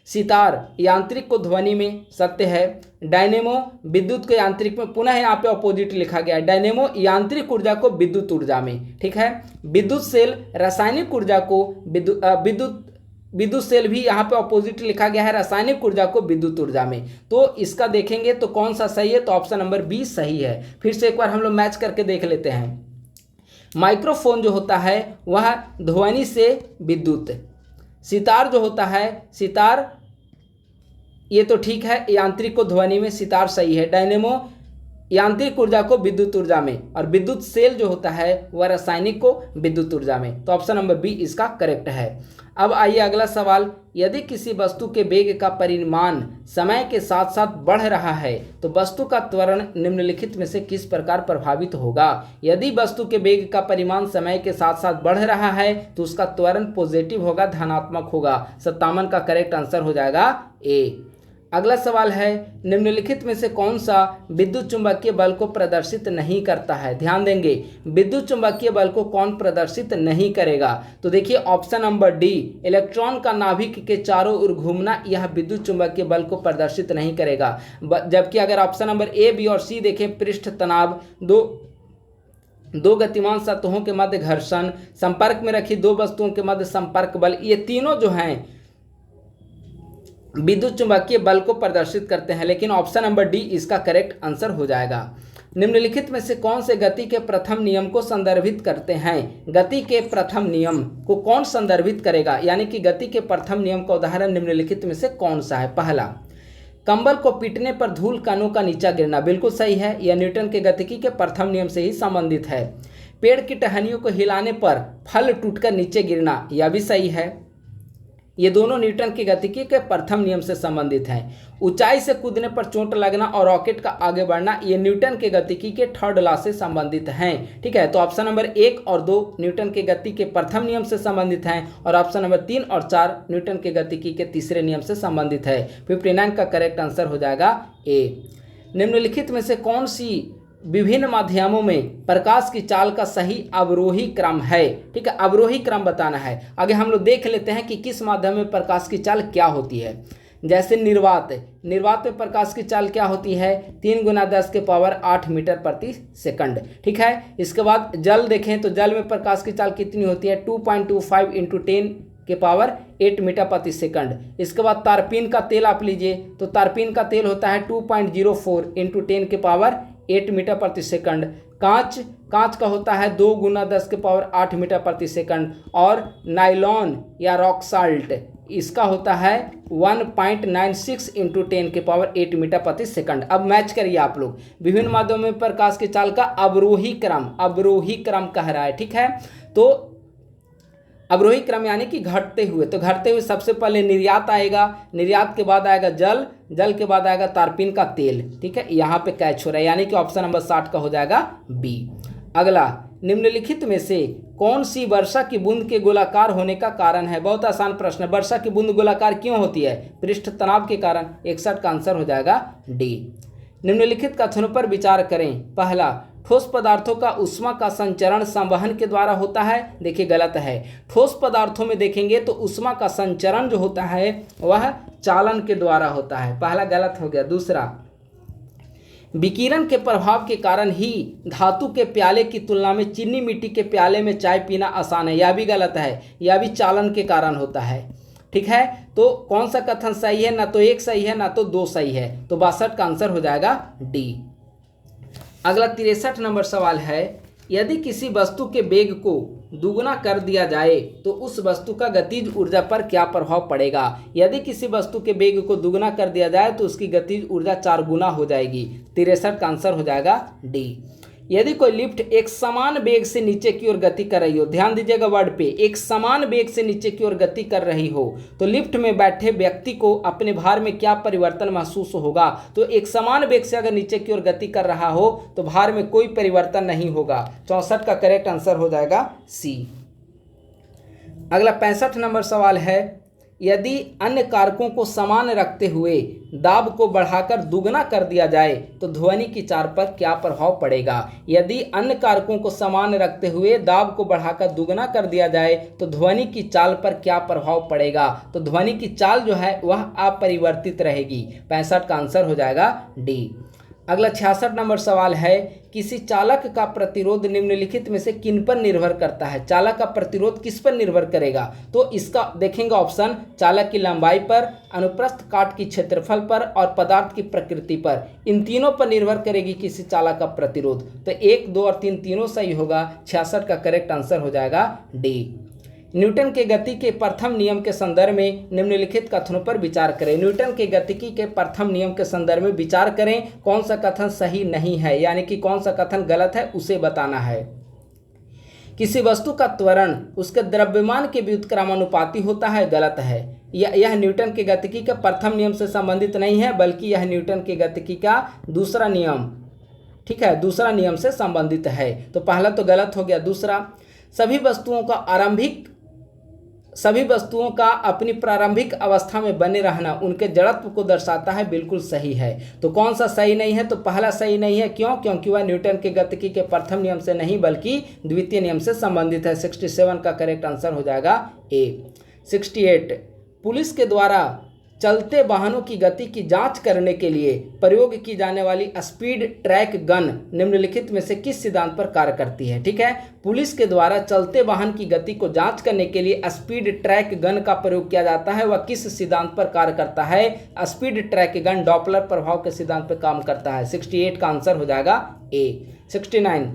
सितार यांत्रिक को ध्वनि में, सत्य है। डायनेमो विद्युत को यांत्रिक में, पुनः यहाँ पे अपोजिट लिखा गया है। डायनेमो यांत्रिक ऊर्जा को विद्युत ऊर्जा में। ठीक है, विद्युत सेल रासायनिक ऊर्जा को विद्युत सेल भी यहाँ पे अपोजिट लिखा गया है, रासायनिक ऊर्जा को विद्युत ऊर्जा में। तो इसका देखेंगे तो कौन सा सही है? तो ऑप्शन नंबर बी सही है। फिर से एक बार हम लोग मैच करके देख लेते हैं। माइक्रोफोन जो होता है वह ध्वनि से विद्युत, सितार जो होता है, सितार ये तो ठीक है, यांत्रिक को ध्वनि में, सितार सही है। डायनेमो यांत्रिक ऊर्जा को विद्युत ऊर्जा में, और विद्युत सेल जो होता है वह रासायनिक को विद्युत ऊर्जा में। तो ऑप्शन नंबर बी इसका करेक्ट है। अब आइए अगला सवाल, यदि किसी वस्तु के वेग का परिमाण समय के साथ साथ बढ़ रहा है तो वस्तु का त्वरण निम्नलिखित में से किस प्रकार प्रभावित होगा? यदि वस्तु के वेग का परिमाण समय के साथ साथ बढ़ रहा है तो उसका त्वरण पॉजिटिव होगा, धनात्मक होगा। 57 का करेक्ट आंसर हो जाएगा ए। अगला सवाल है, निम्नलिखित में से कौन सा विद्युत चुंबकीय बल को प्रदर्शित नहीं करता है? ध्यान देंगे, विद्युत चुंबकीय बल को कौन प्रदर्शित नहीं करेगा? तो देखिए ऑप्शन नंबर डी, इलेक्ट्रॉन का नाभिक के चारों ओर घूमना, यह विद्युत चुंबकीय बल को प्रदर्शित नहीं करेगा। जबकि अगर ऑप्शन नंबर ए, बी और सी देखें, पृष्ठ तनाव, दो दो गतिमान सतहों के मध्य घर्षण, संपर्क में रखी दो वस्तुओं के मध्य संपर्क बल, ये तीनों जो हैं विद्युत चुंबकीय बल को प्रदर्शित करते हैं। लेकिन ऑप्शन नंबर डी इसका करेक्ट आंसर हो जाएगा। निम्नलिखित में से कौन से गति के प्रथम नियम को संदर्भित करते हैं? गति के प्रथम नियम को कौन संदर्भित करेगा, यानी कि गति के प्रथम नियम का उदाहरण निम्नलिखित में से कौन सा है? पहला, कंबल को पीटने पर धूल कणों का नीचा गिरना, बिल्कुल सही है, यह न्यूटन के गतिकी के प्रथम नियम से ही संबंधित है। पेड़ की टहनियों को हिलाने पर फल टूटकर नीचे गिरना, यह भी सही है। ये दोनों न्यूटन की गतिकी के प्रथम नियम से संबंधित हैं। ऊंचाई से कूदने पर चोट लगना और रॉकेट का आगे बढ़ना, ये न्यूटन के गतिकी के थर्ड लॉ से संबंधित हैं। ठीक है, तो ऑप्शन नंबर 1 और 2 न्यूटन के गति के प्रथम नियम से संबंधित हैं और ऑप्शन नंबर 3 और 4 न्यूटन के गतिकी के तीसरे नियम से संबंधित है। 59 का करेक्ट आंसर हो जाएगा ए। निम्नलिखित में से कौन सी विभिन्न माध्यमों में प्रकाश की चाल का सही अवरोही क्रम है? ठीक है, अवरोही क्रम बताना है। आगे हम लोग देख लेते हैं कि किस माध्यम में प्रकाश की चाल क्या होती है। जैसे निर्वात में प्रकाश की चाल क्या होती है? 3 × 10⁸ मीटर प्रति सेकंड। ठीक है, इसके बाद जल देखें तो जल में प्रकाश की चाल कितनी होती है? 2.25 × 10⁸ मीटर प्रति सेकंड। इसके बाद तारपीन का तेल आप लीजिए तो तारपीन का तेल होता है 2.04 × 10⁸ मीटर प्रति सेकंड। कांच का होता है 2 × 10⁸ मीटर प्रति सेकंड। और नाइलॉन या रॉक साल्ट इसका होता है 1.96 × 10⁸ मीटर प्रति सेकंड। अब मैच करिए आप लोग, विभिन्न माध्यमों में प्रकाश की चाल का अवरोही क्रम कह रहा है। ठीक है, तो अवरोही क्रम यानी कि घटते हुए, तो घटते हुए सबसे पहले निर्यात आएगा, निर्यात के बाद आएगा जल के बाद आएगा तारपीन का तेल। ठीक है, यहाँ पे कैच हो रहा है, यानी कि ऑप्शन नंबर 60 का हो जाएगा बी। अगला, निम्नलिखित में से कौन सी वर्षा की बूंद के गोलाकार होने का कारण है? बहुत आसान प्रश्न है। वर्षा की बूंद गोलाकार क्यों होती है? पृष्ठ तनाव के कारण। 61 का आंसर हो जाएगा डी। निम्नलिखित कथनों पर विचार करें। पहला, ठोस पदार्थों का ऊष्मा का संचरण संवहन के द्वारा होता है। देखिए गलत है। ठोस पदार्थों में देखेंगे तो ऊष्मा का संचरण जो होता है वह चालन के द्वारा होता है। पहला गलत हो गया। दूसरा, विकिरण के प्रभाव के कारण ही धातु के प्याले की तुलना में चीनी मिट्टी के प्याले में चाय पीना आसान है। यह भी गलत है, यह भी चालन के कारण होता है। ठीक है, तो कौन सा कथन सही है? ना तो 1 सही है ना तो 2 सही है, तो 62 का आंसर हो जाएगा डी। अगला 63 नंबर सवाल है, यदि किसी वस्तु के वेग को दुगुना कर दिया जाए तो उस वस्तु का गतिज ऊर्जा पर क्या प्रभाव पड़ेगा? यदि किसी वस्तु के वेग को दुगुना कर दिया जाए तो उसकी गतिज ऊर्जा 4 गुना हो जाएगी। 63 का आंसर हो जाएगा डी। यदि कोई लिफ्ट एक समान वेग से नीचे की ओर गति कर रही हो, ध्यान दीजिएगा वर्ड पे, एक समान वेग से नीचे की ओर गति कर रही हो, तो लिफ्ट में बैठे व्यक्ति को अपने भार में क्या परिवर्तन महसूस होगा? तो एक समान वेग से अगर नीचे की ओर गति कर रहा हो तो भार में कोई परिवर्तन नहीं होगा। 64 का करेक्ट आंसर हो जाएगा सी। अगला 65 नंबर सवाल है, यदि अन्य कारकों को समान रखते हुए दाब को बढ़ाकर दुगना कर दिया जाए तो ध्वनि की चाल पर क्या प्रभाव पड़ेगा? यदि अन्य कारकों को समान रखते हुए दाब को बढ़ाकर दुगना कर दिया जाए तो ध्वनि की चाल पर क्या प्रभाव पड़ेगा? तो ध्वनि की चाल जो है वह अपरिवर्तित रहेगी। 65 का आंसर हो जाएगा डी। अगला 66 नंबर सवाल है, किसी चालक का प्रतिरोध निम्नलिखित में से किन पर निर्भर करता है? चालक का प्रतिरोध किस पर निर्भर करेगा? तो इसका देखेंगे ऑप्शन, चालक की लंबाई पर, अनुप्रस्थ काट की क्षेत्रफल पर और पदार्थ की प्रकृति पर। इन तीनों पर निर्भर करेगी किसी चालक का प्रतिरोध। तो 1, 2 और 3 तीनों सही होगा। 66 का करेक्ट आंसर हो जाएगा डी। न्यूटन के गति के प्रथम नियम के संदर्भ में निम्नलिखित कथनों पर विचार करें। न्यूटन के गतिकी के प्रथम नियम के संदर्भ में विचार करें, कौन सा कथन सही नहीं है, यानी कि कौन सा कथन गलत है उसे बताना है। किसी वस्तु का त्वरण उसके द्रव्यमान के व्युत्क्रमानुपाती होता है, गलत है। यह न्यूटन के गतिकी के प्रथम नियम से संबंधित नहीं है, बल्कि यह न्यूटन के गतिकी का दूसरा नियम, ठीक है, दूसरा नियम से संबंधित है। तो पहला तो गलत हो गया। दूसरा, सभी वस्तुओं का अपनी प्रारंभिक अवस्था में बने रहना उनके जड़त्व को दर्शाता है, बिल्कुल सही है। तो कौन सा सही नहीं है? तो पहला सही नहीं है। क्यों? क्योंकि वह न्यूटन के गतिकी के प्रथम नियम से नहीं बल्कि द्वितीय नियम से संबंधित है। 67 का करेक्ट आंसर हो जाएगा ए। 68, पुलिस के द्वारा चलते वाहनों की गति की जांच करने के लिए प्रयोग की जाने वाली स्पीड ट्रैक गन निम्नलिखित में से किस सिद्धांत पर कार्य करती है। ठीक है, पुलिस के द्वारा चलते वाहन की गति को जांच करने के लिए स्पीड ट्रैक गन का प्रयोग किया जाता है, वह किस सिद्धांत पर कार्य करता है। स्पीड ट्रैक गन डॉपलर प्रभाव के सिद्धांत पर काम करता है। 68 का आंसर हो जाएगा ए। 69,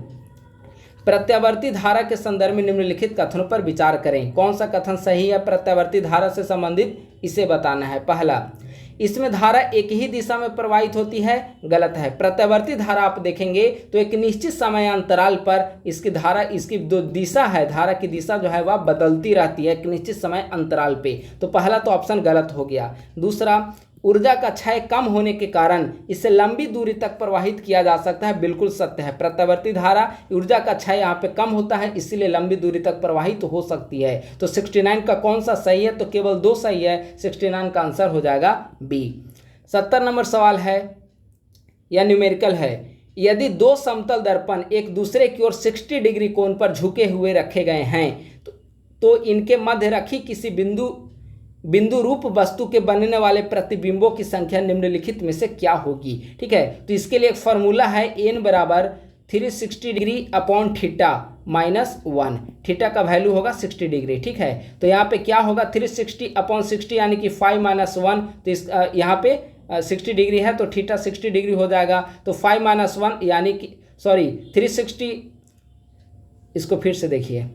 प्रत्यावर्ती धारा के संदर्भ में निम्नलिखित कथनों पर विचार करें। कौन सा कथन सही है प्रत्यावर्ती धारा से संबंधित, इसे बताना है। पहला, इसमें धारा एक ही दिशा में प्रवाहित होती है, गलत है। प्रत्यावर्ती धारा आप देखेंगे तो एक निश्चित समयांतराल पर इसकी धारा, इसकी जो दिशा है, धारा की दिशा जो है वह बदलती रहती है एक निश्चित समय अंतराल पे। तो पहला तो ऑप्शन गलत हो गया। दूसरा, ऊर्जा का क्षय कम होने के कारण इसे लंबी दूरी तक प्रवाहित किया जा सकता है, बिल्कुल सत्य है। प्रत्यावर्ती धारा ऊर्जा का क्षय यहाँ पे कम होता है, इसीलिए लंबी दूरी तक प्रवाहित हो सकती है। तो 69 का कौन सा सही है, तो केवल 2 सही है। 69 का आंसर हो जाएगा बी। 70 नंबर सवाल है या न्यूमेरिकल है। यदि 2 समतल दर्पण एक दूसरे की ओर 60 डिग्री कोण पर झुके हुए रखे गए हैं तो इनके मध्य रखी किसी बिंदु रूप वस्तु के बनने वाले प्रतिबिंबों की संख्या निम्नलिखित में से क्या होगी। ठीक है, तो इसके लिए एक फॉर्मूला है, n बराबर 360 degree upon theta minus 1। Theta का वैल्यू होगा 60 डिग्री। ठीक है, तो यहाँ पे क्या होगा 360 अपॉन 60 यानी कि 5 - 1। तो इस यहाँ पे 60 डिग्री है तो थीटा 60 डिग्री हो जाएगा। तो 5 - 1 यानी कि 360, इसको फिर से देखिए,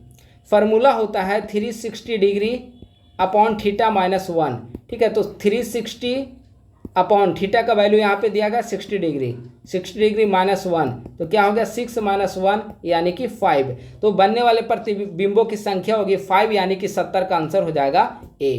फार्मूला होता है 360 डिग्री अपॉन थीटा माइनस 1। ठीक है, तो 360 अपॉन थीटा का वैल्यू यहाँ पे दिया गया 60 डिग्री, 60 डिग्री माइनस 1, तो क्या हो गया 6 - 1 यानी कि 5। तो बनने वाले प्रतिबिंबों की संख्या होगी 5 यानी कि 70 का आंसर हो जाएगा ए।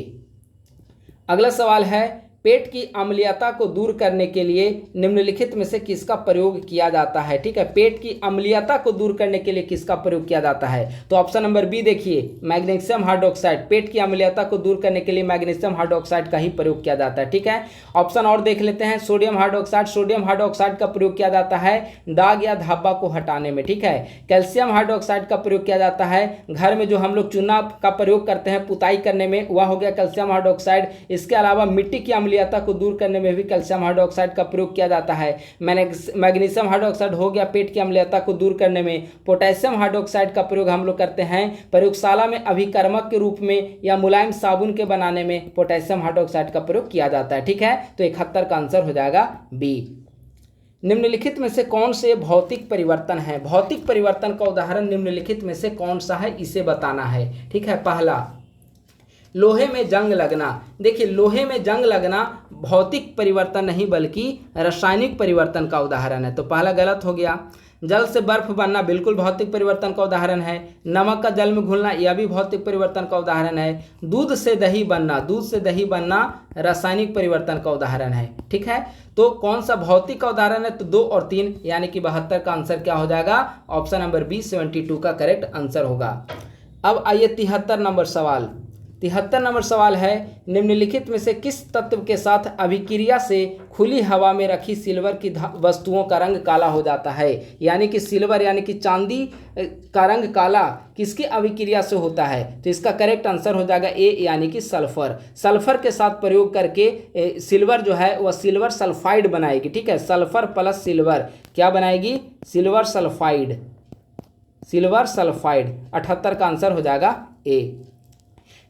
अगला सवाल है, पेट की अम्लीयता को दूर करने के लिए निम्नलिखित में से किसका प्रयोग किया जाता है। ठीक है, पेट की अम्लीयता को दूर करने के लिए किसका प्रयोग किया जाता है, तो ऑप्शन नंबर बी देखिए, मैग्नीशियम हाइड्रोक्साइड। पेट की अम्लीयता को दूर करने के लिए मैग्नीशियम हाइड्रोक्साइड का ही प्रयोग किया जाता है। ठीक है, ऑप्शन और देख लेते हैं, सोडियम हाइड्रोक्साइड। सोडियम हाइड्रोक्साइड का प्रयोग किया जाता है दाग या धब्बा को हटाने में। ठीक है, कैल्शियम हाइड्रोक्साइड का प्रयोग किया जाता है घर में जो हम लोग चूना का प्रयोग करते हैं पुताई करने में, वह हो गया कैल्शियम हाइड्रोक्साइड। इसके अलावा मिट्टी की अम्लीयता को दूर करने में भी कैल्शियम हाइड्रोक्साइड का प्रयोग किया जाता है। मैग्नीशियम हाइड्रोक्साइड हो गया पेट की अम्लीयता को दूर करने में। पोटेशियम हाइड्रोक्साइड का प्रयोग हम लोग करते हैं प्रयोगशाला में अभिकर्मक के रूप में या मुलायम साबुन के बनाने में पोटेशियम हाइड्रोक्साइड का प्रयोग किया जाता है। ठीक है, तो 71 का आंसर हो जाएगा बी। निम्नलिखित में से कौन से भौतिक परिवर्तन है। भौतिक परिवर्तन का उदाहरण निम्नलिखित में से कौन सा है, इसे बताना है। ठीक है, पहला, लोहे में जंग लगना। देखिए, लोहे में जंग लगना भौतिक परिवर्तन नहीं बल्कि रासायनिक परिवर्तन का उदाहरण है, तो पहला गलत हो गया। जल से बर्फ बनना बिल्कुल भौतिक परिवर्तन का उदाहरण है। नमक का जल में घुलना यह भी भौतिक परिवर्तन का उदाहरण है। दूध से दही बनना, दूध से दही बनना रासायनिक परिवर्तन का उदाहरण है। ठीक है, तो कौन सा भौतिक का उदाहरण है, तो 2 और 3 यानी कि 72 का आंसर क्या हो जाएगा, ऑप्शन नंबर बी 72 का करेक्ट आंसर होगा। अब आइए 73 नंबर सवाल। 73 नंबर सवाल है, निम्नलिखित में से किस तत्व के साथ अभिक्रिया से खुली हवा में रखी सिल्वर की वस्तुओं का रंग काला हो जाता है। यानी कि सिल्वर यानी कि चांदी का रंग काला किसकी अभिक्रिया से होता है, तो इसका करेक्ट आंसर हो जाएगा ए यानी कि सल्फर। सल्फर के साथ प्रयोग करके सिल्वर जो है वह सिल्वर सल्फाइड बनाएगी। ठीक है, सल्फर प्लस सिल्वर क्या बनाएगी, सिल्वर सल्फाइड, सिल्वर सल्फाइड। 78 का आंसर हो जाएगा ए।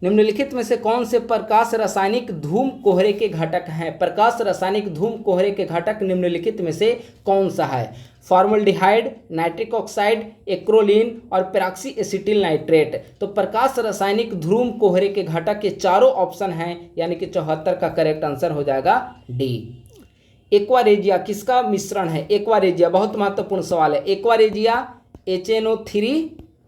निम्नलिखित में से कौन से प्रकाश रासायनिक धूम कोहरे के घटक हैं। प्रकाश रासायनिक धूम कोहरे के घटक निम्नलिखित में से कौन सा है। फॉर्मल्डिहाइड, नाइट्रिक ऑक्साइड, एक्रोलीन और पेरॉक्सी एसिटिल नाइट्रेट। तो प्रकाश रासायनिक धूम कोहरे के घटक के चारों ऑप्शन हैं, यानी कि 74 का करेक्ट आंसर हो जाएगा डी। एक्वारेजिया किसका मिश्रण है। एक्वारेजिया बहुत महत्वपूर्ण सवाल है। एक्वारेजिया HNO3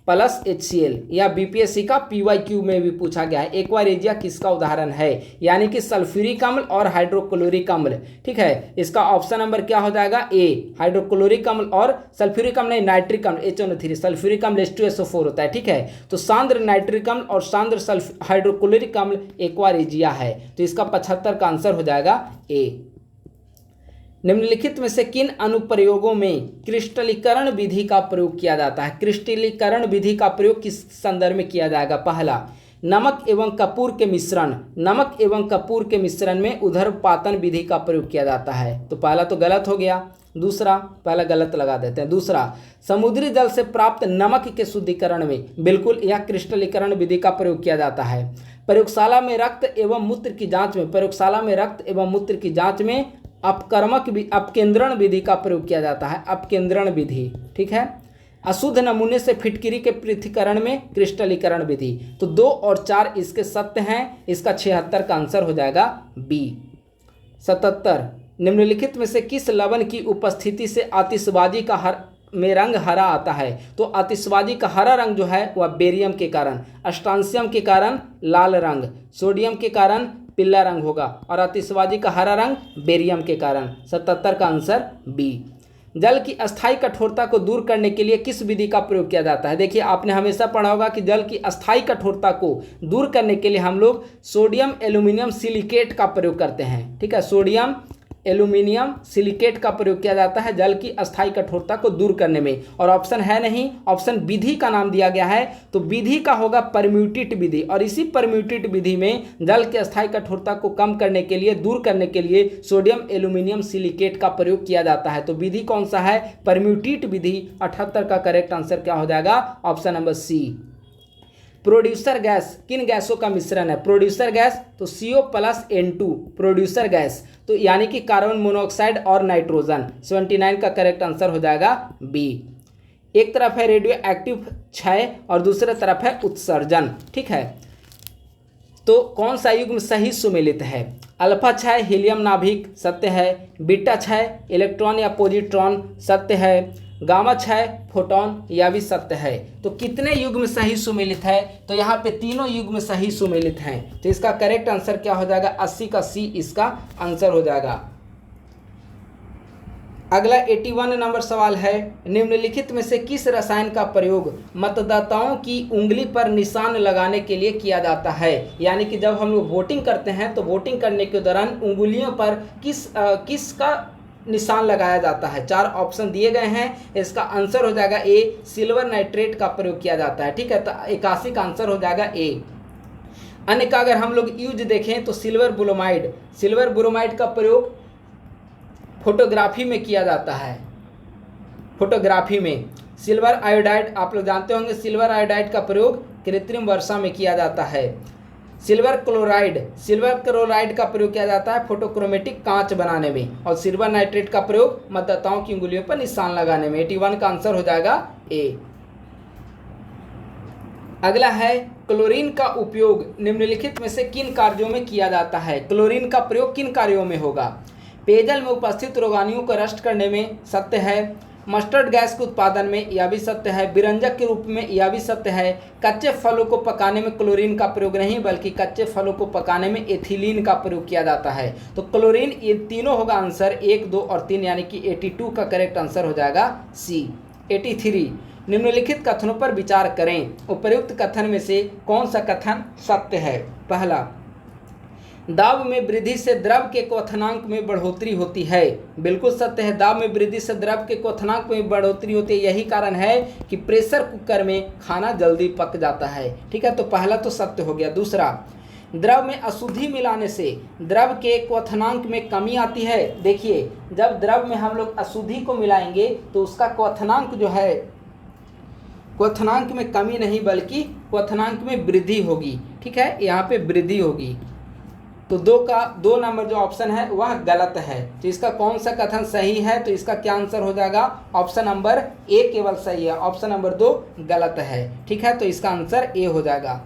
प्लस HCl या बीपीएससी का PYQ में भी पूछा गया है। एक्वारेजिया किसका उदाहरण है, यानी कि सल्फ्यूरिक अम्ल और हाइड्रोक्लोरिक अम्ल। ठीक है, इसका ऑप्शन नंबर क्या हो जाएगा ए, हाइड्रोक्लोरिक अम्ल और सल्फ्यूरिक अम्ल नहीं, नाइट्रिक अम्ल HNO3, सल्फ्यूरिक अम्ल H2SO4 होता है। ठीक है, तो सांद्र नाइट्रिक अम्ल और सांद्र हाइड्रोक्लोरिक अम्ल एक्वारेजिया है, तो इसका 75 का आंसर हो जाएगा ए। निम्नलिखित में से किन अनुप्रयोगों में क्रिस्टलीकरण विधि का प्रयोग किया जाता है। क्रिस्टलीकरण विधि का प्रयोग किस संदर्भ में किया जाएगा। पहला, नमक एवं कपूर के मिश्रण, नमक एवं कपूर के मिश्रण में ऊर्ध्वपातन विधि का प्रयोग किया जाता है। तो पहला तो गलत हो गया, दूसरा पहला गलत लगा देते हैं। दूसरा, समुद्री जल से प्राप्त नमक के शुद्धिकरण में, बिल्कुल यह क्रिस्टलीकरण विधि का प्रयोग किया जाता है। प्रयोगशाला में रक्त एवं मूत्र की जांच में, प्रयोगशाला में रक्त एवं मूत्र की जांच में अपकेंद्रण विधि का प्रयोग किया जाता है, अपकेंद्रण विधि। ठीक है। अशुद्ध नमूने से फिटकिरी के पृथक्करण में क्रिस्टलीकरण विधि। तो 2 और 4 इसके सत्य हैं। इसका 76 का आंसर हो जाएगा बी। 77, निम्नलिखित में से किस लवण की उपस्थिति से आतिशबाजी का में रंग हरा आता है? तो आतिशबाजी का हरा रंग जो है वह बेरियम के कारण, अस्टांशियम के कारण लाल रंग, सोडियम के कारण पीला रंग होगा, और आतिशबाजी का हरा रंग बेरियम के कारण। 77 का आंसर बी। जल की अस्थायी कठोरता को दूर करने के लिए किस विधि का प्रयोग किया जाता है? देखिए, आपने हमेशा पढ़ा होगा कि जल की अस्थायी कठोरता को दूर करने के लिए हम लोग सोडियम एल्यूमिनियम सिलिकेट का प्रयोग करते हैं। ठीक है, सोडियम एल्यूमिनियम सिलिकेट का प्रयोग किया जाता है जल की अस्थायी कठोरता को दूर करने में। और ऑप्शन है नहीं, ऑप्शन विधि का नाम दिया गया है, तो विधि का होगा परम्यूटेट विधि। और इसी परम्यूटेट विधि में जल की अस्थायी कठोरता को कम करने के लिए, दूर करने के लिए सोडियम एल्यूमिनियम सिलिकेट का प्रयोग किया जाता है। तो विधि कौन सा है? परम्यूटेट विधि। 78 का करेक्ट आंसर क्या हो जाएगा? Option number C. Producer gas किन गैसों का मिश्रण है? प्रोड्यूसर गैस तो CO+N2 प्रोड्यूसर गैस, तो यानी कि कार्बन मोनोऑक्साइड और नाइट्रोजन। 79 का करेक्ट आंसर हो जाएगा बी। एक तरफ है रेडियो एक्टिव क्षय और दूसरे तरफ है उत्सर्जन। ठीक है, तो कौन सा युग्म सही सुमेलित है? अल्फा क्षय हीलियम नाभिक सत्य है, बीटा क्षय इलेक्ट्रॉन या पॉजिट्रॉन सत्य है, गामा क्षय फोटोन यह भी सत्य है। तो कितने युग्म सही सुमेलित है? तो यहाँ पे तीनों युग्म सही सुमेलित हैं। तो इसका करेक्ट आंसर क्या हो जाएगा? 80 का सी इसका आंसर हो जाएगा। अगला 81 नंबर सवाल है, निम्नलिखित में से किस रसायन का प्रयोग मतदाताओं की उंगली पर निशान लगाने के लिए किया जाता है? यानी कि जब हम लोग वोटिंग करते हैं तो वोटिंग करने के दौरान उंगलियों पर किसका निशान लगाया जाता है? 4 ऑप्शन दिए गए हैं। इसका आंसर हो जाएगा ए, सिल्वर नाइट्रेट का प्रयोग किया जाता है। ठीक है, तो 81 का आंसर हो जाएगा ए। अन्य का अगर हम लोग यूज देखें तो सिल्वर ब्रोमाइड का प्रयोग फोटोग्राफी में किया जाता है। फोटोग्राफी में सिल्वर आयोडाइड, आप लोग जानते होंगे, सिल्वर आयोडाइड का प्रयोग कृत्रिम वर्षा में किया जाता है। सिल्वर क्लोराइड का प्रयोग किया जाता है फोटोक्रोमेटिक कांच बनाने में, और सिल्वर नाइट्रेट का प्रयोग मतदाताओं की उंगलियों पर निशान लगाने में। 81 का आंसर हो जाएगा ए। अगला है, क्लोरीन का उपयोग निम्नलिखित में से किन कार्यों में किया जाता है? क्लोरीन का प्रयोग किन कार्यों में होगा? पेयजल में उपस्थित रोगाणुओं को नष्ट करने में सत्य है, मस्टर्ड गैस के उत्पादन में यह भी सत्य है, विरंजक के रूप में यह भी सत्य है, कच्चे फलों को पकाने में क्लोरीन का प्रयोग नहीं बल्कि कच्चे फलों को पकाने में एथिलीन का प्रयोग किया जाता है। तो क्लोरीन, ये तीनों होगा आंसर 1, 2 और 3, यानी कि 82 का करेक्ट आंसर हो जाएगा सी। 83, निम्नलिखित कथनों पर विचार करें। उपर्युक्त कथन में से कौन सा कथन सत्य है? पहला, दाब में वृद्धि से द्रव के क्वथनांक में बढ़ोतरी होती है। बिल्कुल सत्य है, दाब में वृद्धि से द्रव के क्वथनांक में बढ़ोतरी होती है। यही कारण है कि प्रेशर कुकर में खाना जल्दी पक जाता है। ठीक है, तो पहला तो सत्य हो गया। दूसरा, द्रव में अशुद्धि मिलाने से द्रव के क्वथनांक में कमी आती है। देखिए, जब द्रव में हम लोग अशुद्धि को मिलाएंगे तो उसका क्वथनांक जो है, क्वथनांक में कमी नहीं बल्कि क्वथनांक में वृद्धि होगी। ठीक है, यहाँ पे वृद्धि होगी। तो 2 नंबर जो ऑप्शन है वह गलत है। तो इसका कौन सा कथन सही है? तो इसका क्या आंसर हो जाएगा? ऑप्शन नंबर ए केवल सही है, ऑप्शन नंबर 2 गलत है। ठीक है, तो इसका आंसर ए हो जाएगा।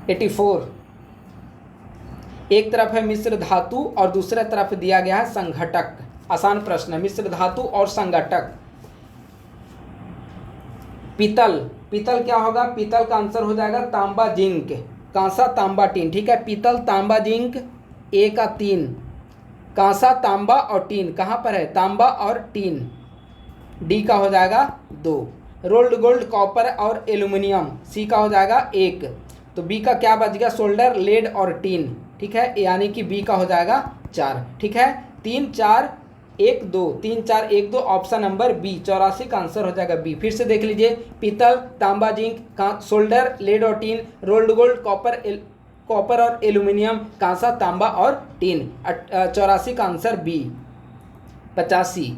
84, एक तरफ है मिश्र धातु और दूसरे तरफ दिया गया है संघटक। आसान प्रश्न है, मिश्र धातु और संघटक। पीतल क्या होगा? पीतल का आंसर हो जाएगा तांबा जिंक, कांसा तांबा टीन। ठीक है, पीतल तांबा जिंक, ए का 3, कांसा तांबा और टीन कहाँ पर है? तांबा और टीन, डी का हो जाएगा 2। रोल्ड गोल्ड कॉपर और एल्यूमिनियम, सी का हो जाएगा 1। तो बी का क्या बच गया? सोल्डर लेड और टीन। ठीक है, यानी कि बी का हो जाएगा 4। ठीक है, 3, 4 1 2 3 4 1 2 ऑप्शन नंबर बी 84 का आंसर हो जाएगा बी। फिर से देख लीजिए, पीतल, तांबा, जिंक, सोल्डर, लेड और टीन, रोल्ड गोल्ड, कॉपर और एल्यूमिनियम, कांसा, तांबा और टीन। 84 का आंसर बी। 85,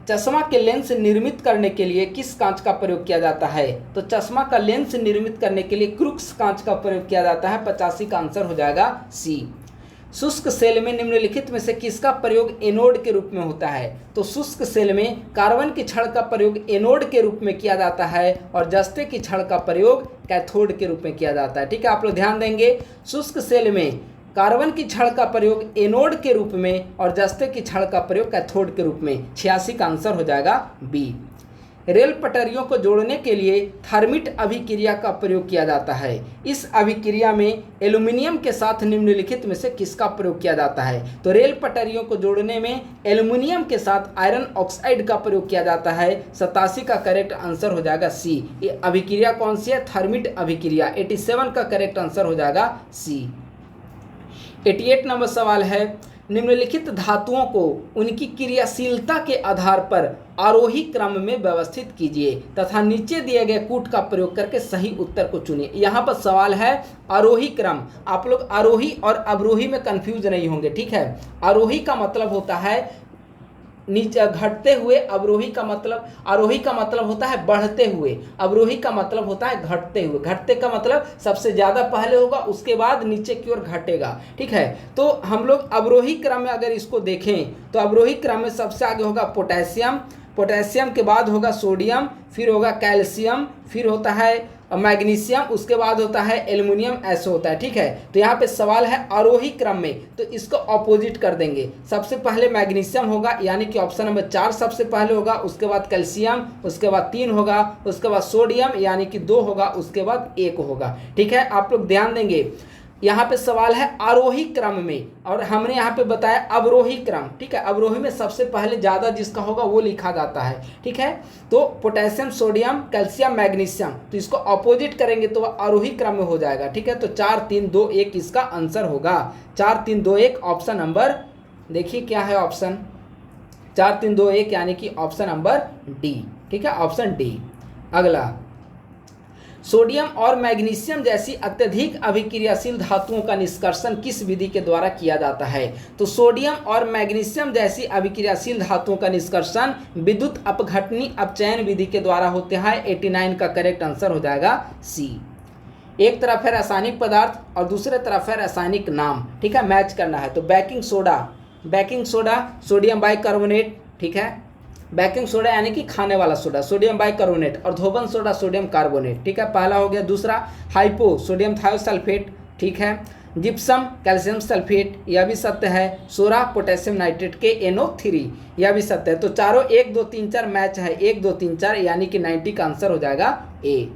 चश्मा के लेंस निर्मित करने के लिए किस कांच का प्रयोग किया जाता है? तो चश्मा का लेंस निर्मित करने के लिए क्रूक्स कांच का प्रयोग किया जाता है। 85 का आंसर हो जाएगा सी। शुष्क सेल में निम्नलिखित में से किसका प्रयोग एनोड के रूप में होता है? तो शुष्क सेल में कार्बन की छड़ का प्रयोग एनोड के रूप में किया जाता है और जस्ते की छड़ का प्रयोग कैथोड के रूप में किया जाता है। ठीक है, आप लोग ध्यान देंगे, शुष्क सेल में कार्बन की छड़ का प्रयोग एनोड के रूप में और जस्ते की छड़ का प्रयोग कैथोड के रूप में। 86 का आंसर हो जाएगा बी। रेल पटरियों को जोड़ने के लिए थर्मिट अभिक्रिया का प्रयोग किया जाता है। इस अभिक्रिया में एल्यूमिनियम के साथ निम्नलिखित में से किसका प्रयोग किया जाता है? तो रेल पटरियों को जोड़ने में एल्यूमिनियम के साथ आयरन ऑक्साइड का प्रयोग किया जाता है। 87 का करेक्ट आंसर हो जाएगा सी। ये अभिक्रिया कौन सी है? थर्मिट अभिक्रिया। 87 का करेक्ट आंसर हो जाएगा सी। 88 नंबर सवाल है, निम्नलिखित धातुओं को उनकी क्रियाशीलता के आधार पर आरोही क्रम में व्यवस्थित कीजिए तथा नीचे दिए गए कूट का प्रयोग करके सही उत्तर को चुनिए। यहाँ पर सवाल है आरोही क्रम। आप लोग आरोही और अवरोही में कंफ्यूज नहीं होंगे। ठीक है, आरोही का मतलब होता है नीचे घटते हुए, आरोही का मतलब होता है बढ़ते हुए, अवरोही का मतलब होता है घटते हुए। घटते का मतलब सबसे ज्यादा पहले होगा, उसके बाद नीचे की ओर घटेगा। ठीक है, तो हम लोग अवरोही क्रम में अगर इसको देखें तो अवरोही क्रम में सबसे आगे होगा पोटेशियम, पोटेशियम के बाद होगा सोडियम, फिर होगा कैल्शियम, फिर होता है मैग्नीशियम, उसके बाद होता है एल्युमिनियम, ऐसे होता है। ठीक है, तो यहाँ पे सवाल है आरोही क्रम में, तो इसको ऑपोजिट कर देंगे। सबसे पहले मैग्नीशियम होगा, यानी कि ऑप्शन नंबर 4 सबसे पहले होगा, उसके बाद कैल्शियम, उसके बाद 3 होगा, उसके बाद सोडियम यानी कि 2 होगा, उसके बाद 1 होगा। ठीक है, आप लोग ध्यान देंगे, यहाँ पे सवाल है आरोही क्रम में और हमने यहाँ पे बताया अवरोही क्रम। ठीक है, अवरोही में सबसे पहले ज़्यादा जिसका होगा वो लिखा जाता है। ठीक है, तो पोटेशियम, सोडियम, कैल्शियम, मैग्नीशियम, तो इसको अपोजिट करेंगे तो आरोही क्रम में हो जाएगा। ठीक है, तो 4 3 2 1 इसका आंसर होगा। 4 3 2 1 ऑप्शन नंबर, देखिए क्या है ऑप्शन, 4 3 2 1 यानी कि ऑप्शन नंबर डी। ठीक है, ऑप्शन डी। अगला, सोडियम और मैग्नीशियम जैसी अत्यधिक अभिक्रियाशील धातुओं का निष्कर्षण किस विधि के द्वारा किया जाता है? तो सोडियम और मैग्नीशियम जैसी अभिक्रियाशील धातुओं का निष्कर्षण विद्युत अपघटनी अपचयन विधि के द्वारा होते हैं। 89 का करेक्ट आंसर हो जाएगा सी। एक तरफ है रासायनिक पदार्थ और दूसरे तरफ है रासायनिक नाम। ठीक है, मैच करना है। तो बेकिंग सोडा सोडियम बाइकार्बोनेट। ठीक है, बेकिंग सोडा यानी कि खाने वाला सोडा, सोडियम बाइकार्बोनेट, और धोबन सोडा सोडियम कार्बोनेट। ठीक है, पहला हो गया। दूसरा हाइपो सोडियम थायोसल्फेट। ठीक है, जिप्सम कैल्शियम सल्फेट, यह भी सत्य है। सोरा पोटेशियम नाइट्रेट के NO3, यह भी सत्य है। तो चारों 1 2 3 4 मैच है, 1 2 3 4 यानी कि 90 का आंसर हो जाएगा ए।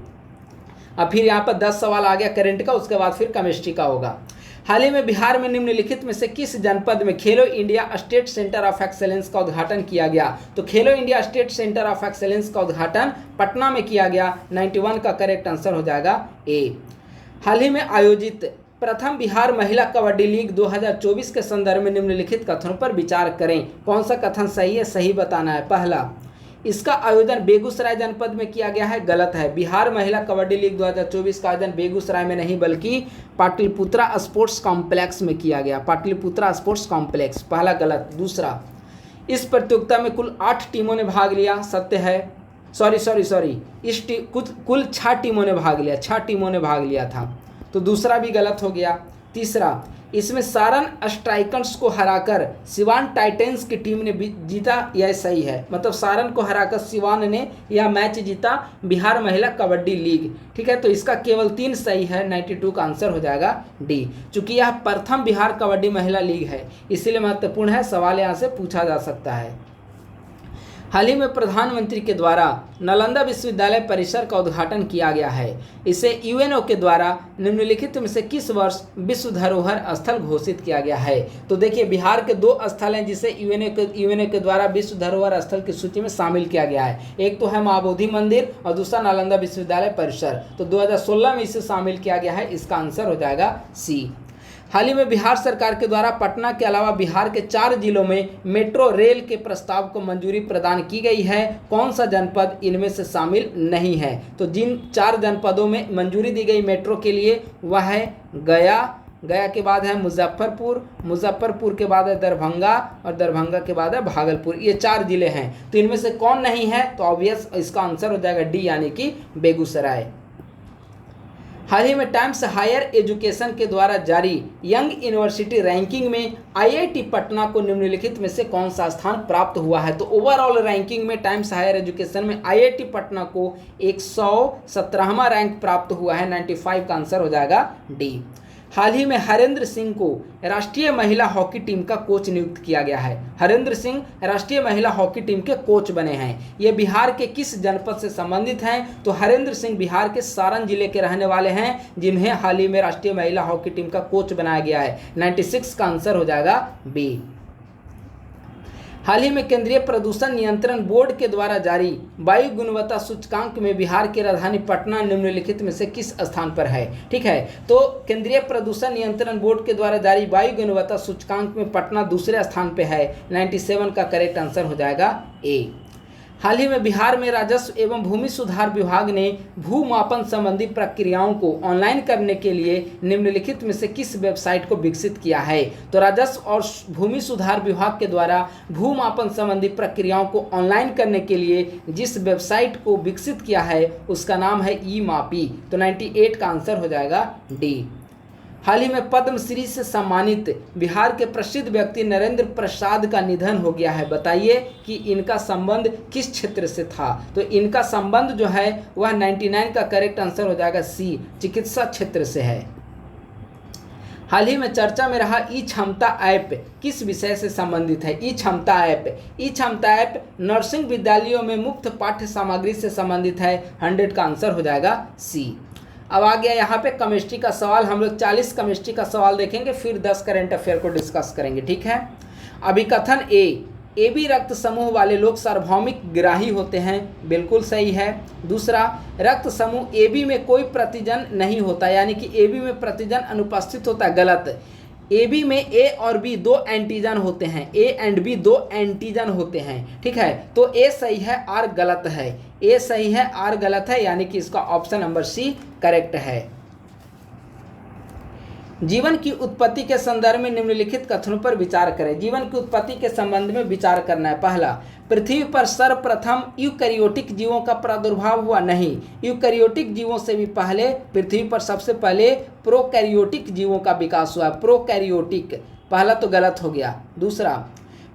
अब फिर यहाँ पर 10 सवाल आ गया करंट का, उसके बाद फिर केमिस्ट्री का होगा। हाल ही में बिहार में निम्नलिखित में से किस जनपद में खेलो India state centre of excellence का उद्घाटन किया गया? तो खेलो India state centre of excellence का उद्घाटन पटना में किया गया। 91 का करेक्ट आंसर हो जाएगा ए। हाल ही में आयोजित प्रथम बिहार महिला कबड्डी लीग 2024 के संदर्भ में निम्नलिखित कथनों पर विचार करें। कौन सा कथन सही है? सही बताना है। पहला, इसका आयोजन बेगूसराय जनपद में किया गया है, गलत है। बिहार महिला कबड्डी लीग 2024 का आयोजन बेगूसराय में नहीं बल्कि पाटलिपुत्रा स्पोर्ट्स कॉम्प्लेक्स में किया गया। पाटलिपुत्रा स्पोर्ट्स कॉम्प्लेक्स, पहला गलत। दूसरा, इस प्रतियोगिता में कुल 8 टीमों ने भाग लिया, सत्य है। सॉरी, कुल 6 टीमों ने भाग लिया, 6 टीमों ने भाग लिया था, तो दूसरा भी गलत हो गया। तीसरा, इसमें सारण स्ट्राइकर्स को हराकर सिवान टाइटंस की टीम ने जीता, यह सही है। मतलब सारण को हराकर सिवान ने यह मैच जीता, बिहार महिला कबड्डी लीग। ठीक है, तो इसका केवल 3 सही है। 92 का आंसर हो जाएगा डी। चूंकि यह प्रथम बिहार कबड्डी महिला लीग है इसीलिए महत्वपूर्ण है, सवाल यहाँ से पूछा जा सकता है। हाल ही में प्रधानमंत्री के द्वारा नालंदा विश्वविद्यालय परिसर का उद्घाटन किया गया है। इसे यूएनओ के द्वारा निम्नलिखित में से किस वर्ष विश्व धरोहर स्थल घोषित किया गया है? तो देखिए, बिहार के 2 स्थल हैं जिसे यूएनओ के द्वारा विश्व धरोहर स्थल की सूची में शामिल किया गया है। एक तो है महाबोधि मंदिर और दूसरा नालंदा विश्वविद्यालय परिसर। तो 2016 में इसे शामिल किया गया है, इसका आंसर हो जाएगा सी। हाल ही में बिहार सरकार के द्वारा पटना के अलावा बिहार के 4 जिलों में मेट्रो रेल के प्रस्ताव को मंजूरी प्रदान की गई है। कौन सा जनपद इनमें से शामिल नहीं है? तो जिन 4 जनपदों में मंजूरी दी गई मेट्रो के लिए वह है गया, गया के बाद है मुजफ्फरपुर, मुजफ्फरपुर के बाद है दरभंगा और दरभंगा के बाद है भागलपुर। ये 4 जिले हैं। तो इनमें से कौन नहीं है? तो ऑब्वियस इसका आंसर हो जाएगा डी यानी कि बेगूसराय। हाल ही में टाइम्स हायर एजुकेशन के द्वारा जारी यंग यूनिवर्सिटी रैंकिंग में आईआईटी पटना को निम्नलिखित में से कौन सा स्थान प्राप्त हुआ है? तो ओवरऑल रैंकिंग में टाइम्स हायर एजुकेशन में आईआईटी पटना को 117वां रैंक प्राप्त हुआ है। 95 का आंसर हो जाएगा डी। हाल ही में हरेंद्र सिंह को राष्ट्रीय महिला हॉकी टीम का कोच नियुक्त किया गया है। हरेंद्र सिंह राष्ट्रीय महिला हॉकी टीम के कोच बने हैं। ये बिहार के किस जनपद से संबंधित हैं? तो हरेंद्र सिंह बिहार के सारण जिले के रहने वाले हैं, जिन्हें हाल ही में राष्ट्रीय महिला हॉकी टीम का कोच बनाया गया है। 96 का आंसर हो जाएगा बी। हाल ही में केंद्रीय प्रदूषण नियंत्रण बोर्ड के द्वारा जारी वायु गुणवत्ता सूचकांक में बिहार की राजधानी पटना निम्नलिखित में से किस स्थान पर है? ठीक है, तो केंद्रीय प्रदूषण नियंत्रण बोर्ड के द्वारा जारी वायु गुणवत्ता सूचकांक में पटना दूसरे स्थान पर है। 97 का करेक्ट आंसर हो जाएगा ए। हाल ही में बिहार में राजस्व एवं भूमि सुधार विभाग ने भूमापन संबंधी प्रक्रियाओं को ऑनलाइन करने के लिए निम्नलिखित में से किस वेबसाइट को विकसित किया है? तो राजस्व और भूमि सुधार विभाग के द्वारा भूमापन संबंधी प्रक्रियाओं को ऑनलाइन करने के लिए जिस वेबसाइट को विकसित किया है उसका नाम है ई-मापी। तो 98 का आंसर हो जाएगा डी। हाल ही में पद्मश्री से सम्मानित बिहार के प्रसिद्ध व्यक्ति नरेंद्र प्रसाद का निधन हो गया है। बताइए कि इनका संबंध किस क्षेत्र से था? तो इनका संबंध जो है वह 99 का करेक्ट आंसर हो जाएगा सी, चिकित्सा क्षेत्र से है। हाल ही में चर्चा में रहा ई क्षमता ऐप किस विषय से संबंधित है? ई क्षमता ऐप नर्सिंग विद्यालयों में मुफ्त पाठ्य सामग्री से संबंधित है। 100 का आंसर हो जाएगा सी। अब आ गया यहाँ पे केमिस्ट्री का सवाल। हम लोग 40 केमिस्ट्री का सवाल देखेंगे, फिर 10 करंट अफेयर को डिस्कस करेंगे। ठीक है, अभिकथन ए बी रक्त समूह वाले लोग सार्वभौमिक ग्राही होते हैं, बिल्कुल सही है। दूसरा, रक्त समूह ए बी में कोई प्रतिजन नहीं होता, यानी कि ए बी में प्रतिजन अनुपस्थित होता है, गलत। ए बी में ए और बी 2 एंटीजन होते हैं, ए एंड बी 2 एंटीजन होते हैं। ठीक है, तो ए सही है, आर गलत है। ए सही है, आर गलत है, यानी कि इसका ऑप्शन नंबर सी करेक्ट है। जीवन की उत्पत्ति के संदर्भ में निम्नलिखित कथनों पर विचार करें। जीवन की उत्पत्ति के संबंध में विचार करना है। पहला, पृथ्वी पर सर्वप्रथम यूकैरियोटिक जीवों का प्रादुर्भाव हुआ? नहीं, यूकैरियोटिक जीवों से भी पहले पृथ्वी पर सबसे पहले प्रोकैरियोटिक जीवों का विकास हुआ। प्रोकैरियोटिक, पहला तो गलत हो गया। दूसरा,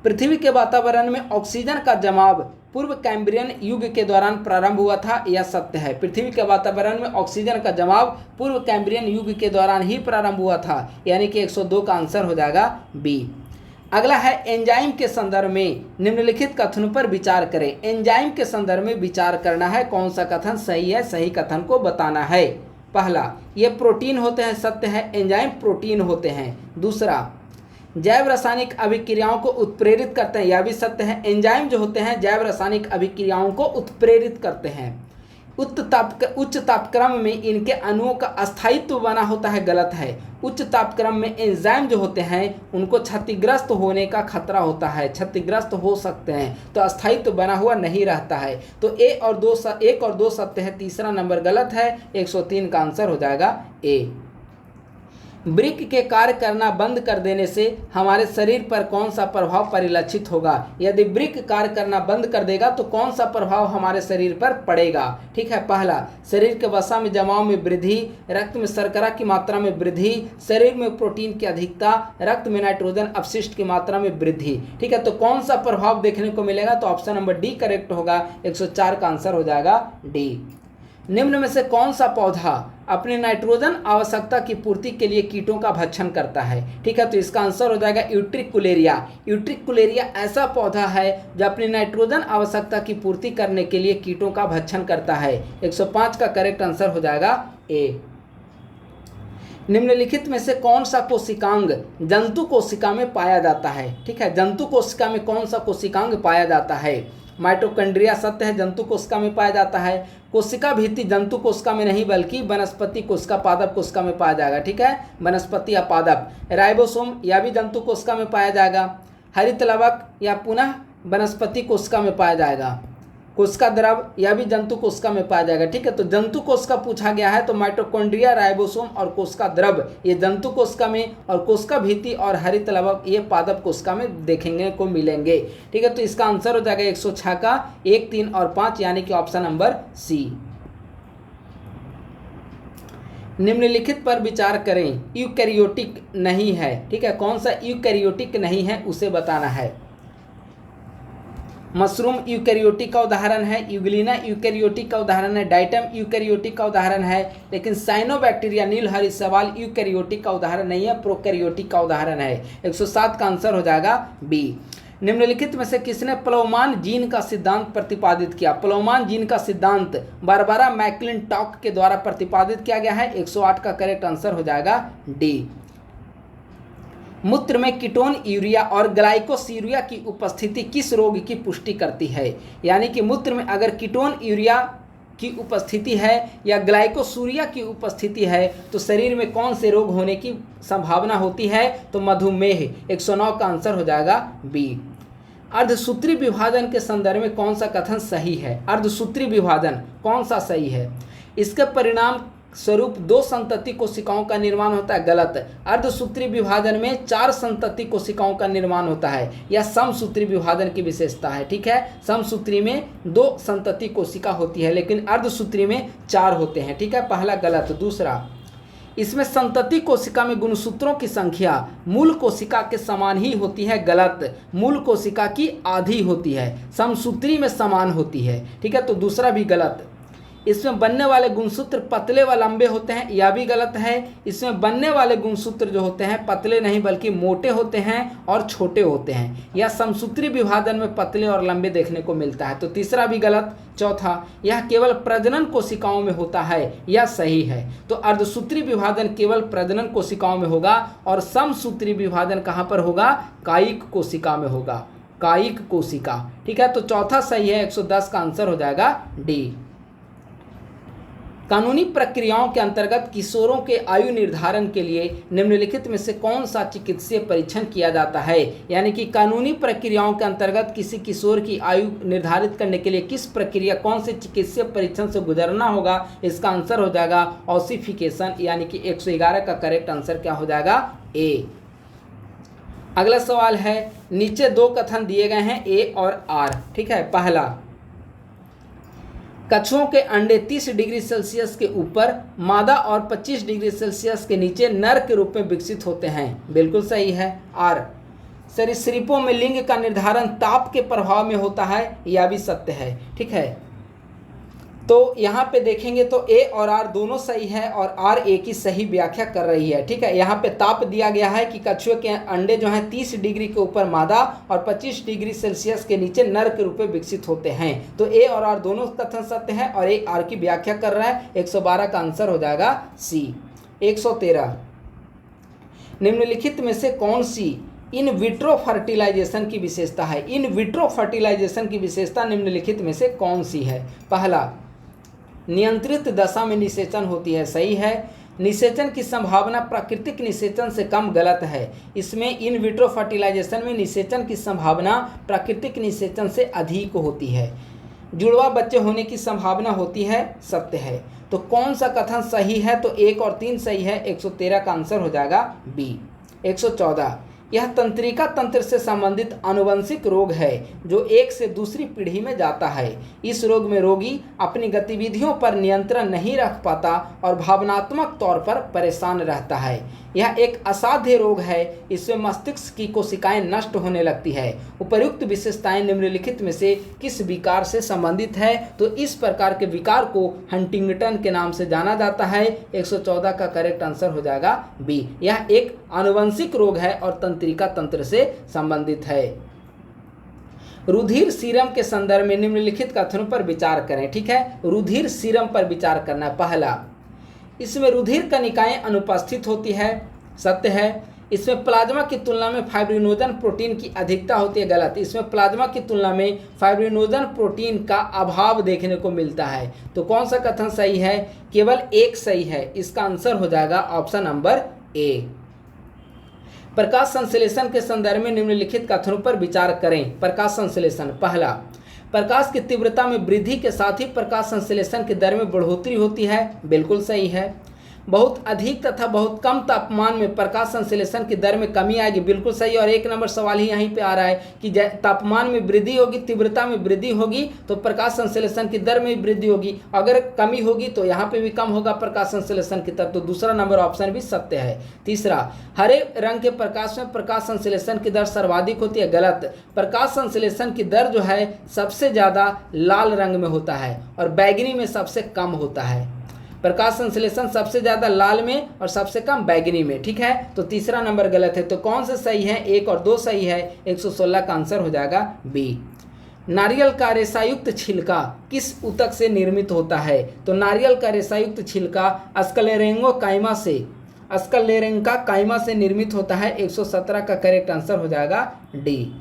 पृथ्वी के वातावरण में ऑक्सीजन का जमाव पूर्व कैम्ब्रियन युग के दौरान प्रारंभ हुआ था, यह सत्य है। पृथ्वी के वातावरण में ऑक्सीजन का जमाव पूर्व कैम्ब्रियन युग के दौरान ही प्रारंभ हुआ था, यानी कि 102 का आंसर हो जाएगा बी। अगला है एंजाइम के संदर्भ में निम्नलिखित कथनों पर विचार करें। एंजाइम के संदर्भ में विचार करना है, कौन सा कथन सही है, सही कथन को बताना है। पहला, ये प्रोटीन होते हैं, सत्य है, एंजाइम प्रोटीन होते हैं। दूसरा, जैव रासायनिक अभिक्रियाओं को उत्प्रेरित करते हैं, यह भी सत्य है। एंजाइम जो होते हैं जैव रासायनिक अभिक्रियाओं को उत्प्रेरित करते हैं। उच्च तापक्रम में इनके अणुओं का अस्थायित्व बना होता है, गलत है। उच्च तापक्रम में एंजाइम जो होते हैं उनको क्षतिग्रस्त होने का खतरा होता है, क्षतिग्रस्त हो सकते हैं, तो अस्थायित्व बना हुआ नहीं रहता है। तो एक और दो सत्य है, तीसरा नंबर गलत है। 103 का आंसर हो जाएगा ए। ब्रिक के कार्य करना बंद कर देने से हमारे शरीर पर कौन सा प्रभाव परिलक्षित होगा? यदि ब्रिक कार्य करना बंद कर देगा तो कौन सा प्रभाव हमारे शरीर पर पड़ेगा? ठीक है, पहला, शरीर के वसा में जमाव में वृद्धि, रक्त में शर्करा की मात्रा में वृद्धि, शरीर में प्रोटीन की अधिकता, रक्त में नाइट्रोजन अपशिष्ट की मात्रा में वृद्धि। ठीक है, तो कौन सा प्रभाव देखने को मिलेगा? तो ऑप्शन नंबर डी करेक्ट होगा। 104 का आंसर हो जाएगा डी। निम्न में से कौन सा पौधा अपने नाइट्रोजन आवश्यकता की पूर्ति के लिए कीटों का भक्षण करता है? ठीक है, तो इसका आंसर हो जाएगा यूट्रिकुलेरिया। यूट्रिकुलेरिया ऐसा पौधा है जो अपनी नाइट्रोजन आवश्यकता की पूर्ति करने के लिए कीटों का भक्षण करता है। 105 का करेक्ट आंसर हो जाएगा ए। निम्नलिखित में से कौन सा कोशिकांग जंतु कोशिका में पाया जाता है? ठीक है, जंतु कोशिका में कौन सा कोशिकांग पाया जाता है? माइटोकॉन्ड्रिया सत्य है, जंतु कोशिका में पाया जाता है। कोशिका भित्ति जंतु कोशिका में नहीं बल्कि वनस्पति कोशिका पादप कोशिका में पाया जाएगा, ठीक है, वनस्पति या पादप। राइबोसोम यह भी जंतु कोशिका में पाया जाएगा। हरित लवक या पुनः वनस्पति कोशिका में पाया जाएगा। कोशिका द्रव यह भी जंतु कोशिका में पाया जाएगा, ठीक है। तो जंतु कोशिका पूछा गया है तो माइटोकॉन्ड्रिया, राइबोसोम और कोशिका द्रव ये जंतु कोशिका में, और कोशिका भित्ति और हरित लवक ये पादप कोशिका में देखने को मिलेंगे, ठीक है। तो इसका आंसर हो जाएगा 106 का 1, 3 और 5 यानी कि ऑप्शन नंबर सी। निम्नलिखित पर विचार करें, यूकैरियोटिक नहीं है, ठीक है। कौन सा यूकैरियोटिक नहीं है उसे बताना है। मशरूम यूकैरियोटिक का उदाहरण है, यूग्लिना यूकैरियोटिक का उदाहरण है, डाइटम यूकैरियोटिक का उदाहरण है, लेकिन साइनोबैक्टीरिया नीलहरित शैवाल यूकैरियोटिक का उदाहरण नहीं है, प्रोकैरियोटिक का उदाहरण है। 107 का आंसर हो जाएगा बी। निम्नलिखित में से किसने प्लोमान जीन का सिद्धांत प्रतिपादित किया? प्लोमान जीन का सिद्धांत बारबरा मैक्लिंटॉक के द्वारा प्रतिपादित किया गया है। 108 का करेक्ट आंसर हो जाएगा डी। मूत्र में कीटोन यूरिया और ग्लाइकोसीरिया की उपस्थिति किस रोग की पुष्टि करती है? यानी कि मूत्र में अगर कीटोन यूरिया की उपस्थिति है या ग्लाइकोसूरिया की उपस्थिति है तो शरीर में कौन से रोग होने की संभावना होती है? तो मधुमेह। 109 का आंसर हो जाएगा बी। अर्धसूत्री विभाजन के संदर्भ में कौन सा कथन सही है? अर्धसूत्री विभाजन कौन सा सही है? इसके परिणाम स्वरूप 2 संतति कोशिकाओं का निर्माण होता है, गलत। अर्धसूत्री विभाजन में 4 संतति कोशिकाओं का निर्माण होता है, यह समसूत्री विभाजन की विशेषता है, ठीक है। समसूत्री में 2 संतति कोशिका होती है लेकिन अर्धसूत्री में 4 होते हैं, ठीक है। पहला गलत। दूसरा, इसमें संतति कोशिका में गुणसूत्रों की संख्या मूल कोशिका के समान ही होती है, गलत। मूल कोशिका की आधी होती है, समसूत्री में समान होती है, ठीक है। तो दूसरा भी गलत। इसमें बनने वाले गुणसूत्र पतले व लंबे होते हैं, यह भी गलत है। इसमें बनने वाले गुणसूत्र जो होते हैं पतले नहीं बल्कि मोटे होते हैं और छोटे होते हैं। यह समसूत्री विभाजन में पतले और लंबे देखने को मिलता है, तो तीसरा भी गलत। चौथा, यह केवल प्रजनन कोशिकाओं में होता है, यह सही है। तो अर्धसूत्री विभाजन केवल प्रजनन कोशिकाओं में होगा और समसूत्री विभाजन कहाँ पर होगा? कायिक कोशिका में होगा, कायिक कोशिका, ठीक है। तो चौथा सही है। 110 का आंसर हो जाएगा डी। कानूनी प्रक्रियाओं के अंतर्गत किशोरों के आयु निर्धारण के लिए निम्नलिखित में से कौन सा चिकित्सीय परीक्षण किया जाता है? यानी कि कानूनी प्रक्रियाओं के अंतर्गत किसी किशोर की आयु निर्धारित करने के लिए किस प्रक्रिया, कौन से चिकित्सीय परीक्षण से गुजरना होगा? इसका आंसर हो जाएगा ऑसिफिकेशन, यानी कि 111 का करेक्ट आंसर क्या हो जाएगा? ए। अगला सवाल है, नीचे 2 कथन दिए गए हैं ए और आर, ठीक है। पहला, कछुओं के अंडे 30 डिग्री सेल्सियस के ऊपर मादा और 25 डिग्री सेल्सियस के नीचे नर के रूप में विकसित होते हैं, बिल्कुल सही है। आर, सरीसृपों में लिंग का निर्धारण ताप के प्रभाव में होता है, यह भी सत्य है, ठीक है। तो यहाँ पे देखेंगे तो ए और आर दोनों सही है और आर ए की सही व्याख्या कर रही है, ठीक है। यहाँ पे ताप दिया गया है कि कछुए के अंडे जो हैं 30 डिग्री के ऊपर मादा और 25 डिग्री सेल्सियस के नीचे नर के रूप में विकसित होते हैं। तो ए और आर दोनों कथन सत्य है और ए आर की व्याख्या कर रहा है। 112 का आंसर हो जाएगा सी। 113, निम्नलिखित में से कौन सी इन विट्रो फर्टिलाइजेशन की विशेषता है? इन विट्रो फर्टिलाइजेशन की विशेषता निम्नलिखित में से कौन सी है? पहला, नियंत्रित दशा में निषेचन होती है, सही है। निषेचन की संभावना प्राकृतिक निषेचन से कम, गलत है। इसमें इन विट्रो फर्टिलाइजेशन में निषेचन की संभावना प्राकृतिक निषेचन से अधिक होती है। जुड़वा बच्चे होने की संभावना होती है, सत्य है। तो कौन सा कथन सही है? तो 1 और 3 सही है। 113 का आंसर हो जाएगा बी। 114, यह तंत्रिका तंत्र से संबंधित आनुवंशिक रोग है जो एक से दूसरी पीढ़ी में जाता है। इस रोग में रोगी अपनी गतिविधियों पर नियंत्रण नहीं रख पाता और भावनात्मक तौर पर परेशान रहता है। यह एक असाध्य रोग है, इसमें मस्तिष्क की कोशिकाएं नष्ट होने लगती है। उपर्युक्त विशेषताएं निम्नलिखित में से किस विकार से संबंधित है? तो इस प्रकार के विकार को हंटिंगटन के नाम से जाना जाता है। 114 का करेक्ट आंसर हो जाएगा बी। यह एक आनुवंशिक रोग है और तंत्रिका तंत्र से संबंधित है। रुधिर सीरम के संदर्भ में निम्नलिखित कथनों पर विचार करें, ठीक है। रुधिर सीरम पर विचार करना। पहला, इसमें रुधिर कणिकाएं अनुपस्थित होती है, सत्य है। इसमें प्लाज्मा की तुलना में फाइब्रिनोजन प्रोटीन की अधिकता होती है, गलत। इसमें प्लाज्मा की तुलना में फाइब्रिनोजन प्रोटीन का अभाव देखने को मिलता है। तो कौन सा कथन सही है? केवल एक सही है। इसका आंसर हो जाएगा ऑप्शन नंबर ए। प्रकाश संश्लेषण के संदर्भ में निम्नलिखित कथनों पर विचार करें। प्रकाश संश्लेषण, पहला, प्रकाश की तीव्रता में वृद्धि के साथ ही प्रकाश संश्लेषण की दर में बढ़ोतरी होती है, बिल्कुल सही है। बहुत अधिक तथा बहुत कम तापमान में प्रकाश संश्लेषण की दर में कमी आएगी, बिल्कुल सही। और एक नंबर सवाल ही यहीं पे आ रहा है कि तापमान में वृद्धि होगी, तीव्रता में वृद्धि होगी तो प्रकाश संश्लेषण की दर में वृद्धि होगी, अगर कमी होगी तो यहाँ पे भी कम होगा प्रकाश संश्लेषण की दर। तो दूसरा नंबर ऑप्शन भी सत्य है। तीसरा, हरे रंग के प्रकाश में प्रकाश संश्लेषण की दर सर्वाधिक होती है, गलत। प्रकाश संश्लेषण की दर जो है सबसे ज़्यादा लाल रंग में होता है और बैगनी में सबसे कम होता है। प्रकाश संश्लेषण सबसे ज़्यादा लाल में और सबसे कम बैगनी में, ठीक है। तो तीसरा नंबर गलत है। तो कौन से सही है? 1 और 2 सही है। 116 का आंसर हो जाएगा बी। नारियल का रेशायुक्त छिलका किस ऊतक से निर्मित होता है? तो नारियल का रेशायुक्त छिलका स्क्लेरेंगोकाइमा से निर्मित होता है। 117 का करेक्ट आंसर हो जाएगा डी।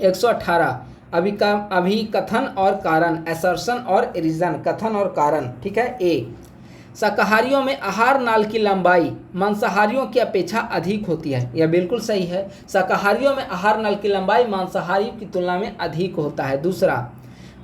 118, अभिकथन और कारण, असर्शन और रीजन, कथन और कारण, ठीक है। ए, शाकाहारियों में आहार नाल की लंबाई मांसाहारियों की अपेक्षा अधिक होती है, यह बिल्कुल सही है। शाकाहारियों में आहार नाल की लंबाई मांसाहारियों की तुलना में अधिक होता है। दूसरा,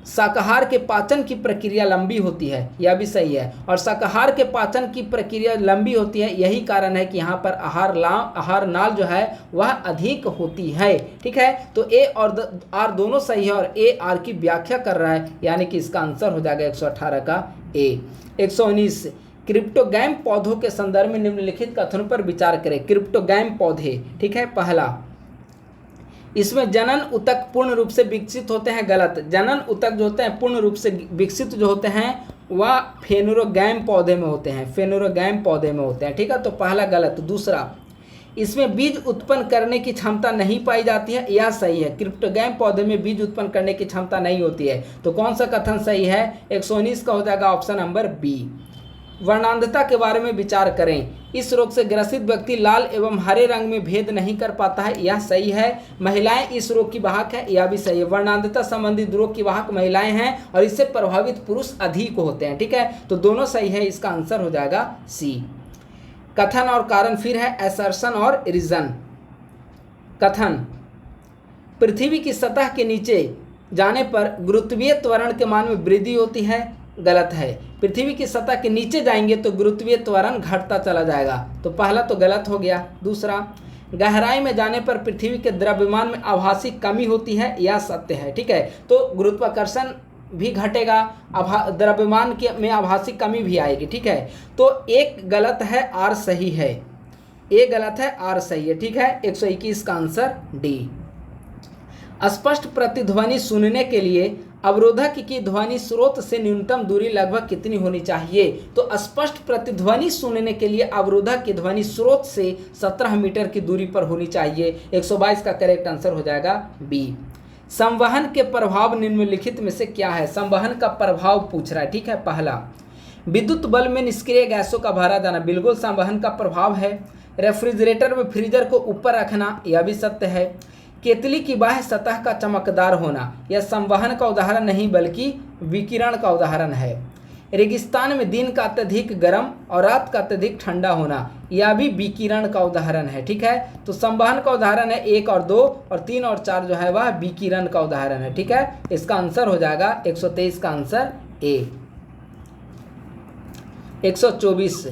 शाकाहार के पाचन की प्रक्रिया लंबी होती है, यह भी सही है। और शाकाहार के पाचन की प्रक्रिया लंबी होती है, यही कारण है कि यहाँ पर आहार नाल जो है वह अधिक होती है, ठीक है। तो ए और आर दोनों सही है और ए आर की व्याख्या कर रहा है, यानी कि इसका आंसर हो जाएगा 118 का ए। 119, क्रिप्टोगैम पौधों के संदर्भ में निम्नलिखित कथनों पर विचार करें। क्रिप्टोगैम पौधे, ठीक है। पहला, इसमें जनन ऊतक पूर्ण रूप से विकसित होते हैं, गलत। जनन ऊतक जो होते हैं पूर्ण रूप से विकसित जो होते हैं वह फेनोरोगैम पौधे में होते हैं, फेनोरोगैम पौधे में होते हैं, ठीक है। तो पहला गलत। दूसरा, इसमें बीज उत्पन्न करने की क्षमता नहीं पाई जाती है, यह सही है। क्रिप्टोगैम पौधे में बीज उत्पन्न करने की क्षमता नहीं होती है। तो कौन सा कथन सही है? 119 का हो जाएगा ऑप्शन नंबर बी। वर्णांधता के बारे में विचार करें। इस रोग से ग्रसित व्यक्ति लाल एवं हरे रंग में भेद नहीं कर पाता है, यह सही है। महिलाएं इस रोग की वाहक है, यह भी सही है। वर्णांधता संबंधित रोग की वाहक महिलाएं हैं और इससे प्रभावित पुरुष अधिक होते हैं, ठीक है। तो दोनों सही है, इसका आंसर हो जाएगा सी। कथन और कारण फिर है असर्शन और रीजन। कथन, पृथ्वी की सतह के नीचे जाने पर गुरुत्वीय त्वरण के मान में वृद्धि होती है, गलत है। पृथ्वी की सतह के नीचे जाएंगे तो गुरुत्वीय त्वरण घटता चला जाएगा, तो पहला तो गलत हो गया। दूसरा, गहराई में जाने पर पृथ्वी के द्रव्यमान में आभासी कमी होती है, यह सत्य है, ठीक है। तो गुरुत्वाकर्षण भी घटेगा, द्रव्यमान में आभासी कमी भी आएगी, ठीक है। तो एक गलत है, आर सही है। ए गलत है, आर सही है, ठीक है। 121 का आंसर डी। स्पष्ट प्रतिध्वनि सुनने के लिए अवरोधक की ध्वनि स्रोत से न्यूनतम दूरी लगभग कितनी होनी चाहिए? तो स्पष्ट प्रतिध्वनि सुनने के लिए अवरोधक की ध्वनि स्रोत से 17 मीटर की दूरी पर होनी चाहिए। 122 का करेक्ट आंसर हो जाएगा बी। संवहन के प्रभाव निम्नलिखित में से क्या है? संवहन का प्रभाव पूछ रहा है, ठीक है। पहला, विद्युत बल्ब में निष्क्रिय गैसों का भरा जाना, बिल्कुल संवहन का प्रभाव है। रेफ्रिजरेटर में फ्रीजर को ऊपर रखना, यह भी सत्य है। केतली की बाह्य सतह का चमकदार होना, यह संवहन का उदाहरण नहीं बल्कि विकिरण का उदाहरण है। रेगिस्तान में दिन का अत्यधिक गर्म और रात का अत्यधिक ठंडा होना, यह भी विकिरण का उदाहरण है, ठीक है। तो संवहन का उदाहरण है 1 और 2 और 3 और 4 जो है वह विकिरण का उदाहरण है, ठीक है। इसका आंसर हो जाएगा 123 का आंसर ए। 124,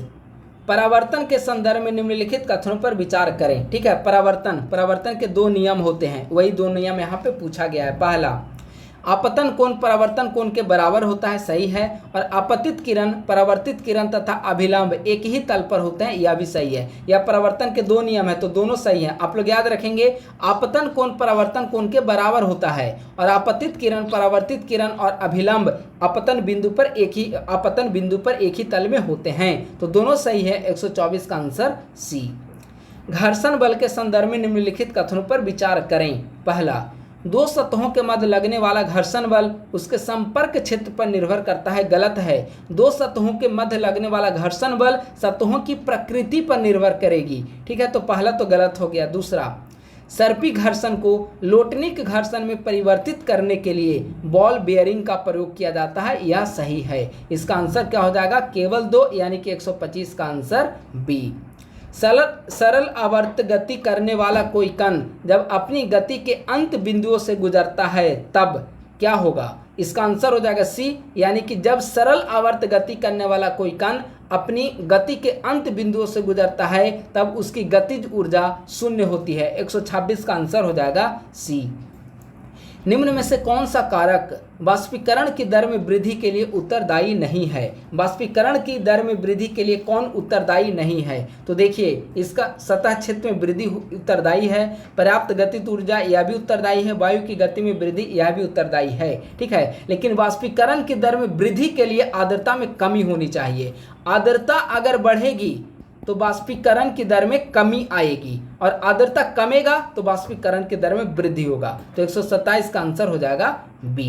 परावर्तन के संदर्भ में निम्नलिखित कथनों पर विचार करें, ठीक है। परावर्तन के 2 नियम होते हैं, वही 2 नियम यहाँ पे पूछा गया है। पहला, आपतन कोण परावर्तन कोण के बराबर होता है, सही है। और आपतित किरण, परावर्तित किरण तथा अभिलंब एक ही तल पर होते हैं, यह भी सही है। यह परावर्तन के 2 नियम है, तो दोनों सही हैं। आप लोग याद रखेंगे, आपतन कोण परावर्तन कोण के बराबर होता है और आपतित किरण, परावर्तित किरण और अभिलंब आपतन बिंदु पर एक ही तल में होते हैं, तो दोनों सही है। 124 का आंसर सी। घर्षण बल के संदर्भ में निम्नलिखित कथनों पर विचार करें। पहला, दो सतहों के मध्य लगने वाला घर्षण बल उसके संपर्क क्षेत्र पर निर्भर करता है, गलत है। दो सतहों के मध्य लगने वाला घर्षण बल सतहों की प्रकृति पर निर्भर करेगी, ठीक है, तो पहला तो गलत हो गया। दूसरा, सर्पी घर्षण को लोटनिक घर्षण में परिवर्तित करने के लिए बॉल बेयरिंग का प्रयोग किया जाता है, यह सही है। इसका आंसर क्या हो जाएगा, केवल 2 यानी कि 125 का आंसर बी। सरल आवर्त गति करने वाला कोई कण जब अपनी गति के अंत बिंदुओं से गुजरता है तब क्या होगा, इसका आंसर हो जाएगा सी, यानी कि जब सरल आवर्त गति करने वाला कोई कण अपनी गति के अंत बिंदुओं से गुजरता है तब उसकी गतिज ऊर्जा 0 होती है। 126 का आंसर हो जाएगा सी। निम्न में से कौन सा कारक वाष्पीकरण की दर में वृद्धि के लिए उत्तरदायी नहीं है? वाष्पीकरण की दर में वृद्धि के लिए कौन उत्तरदायी नहीं है? तो देखिए, इसका सतह क्षेत्र में वृद्धि उत्तरदायी है, पर्याप्त गतिज ऊर्जा यह भी उत्तरदायी है, वायु की गति में वृद्धि यह भी उत्तरदायी है, ठीक है। लेकिन वाष्पीकरण की दर में वृद्धि के लिए आर्द्रता में कमी होनी चाहिए। आर्द्रता अगर बढ़ेगी तो वाष्पीकरण की दर में कमी आएगी, और आर्द्रता कमेगा तो वाष्पीकरण की दर में वृद्धि होगा। तो 127 का आंसर हो जाएगा बी।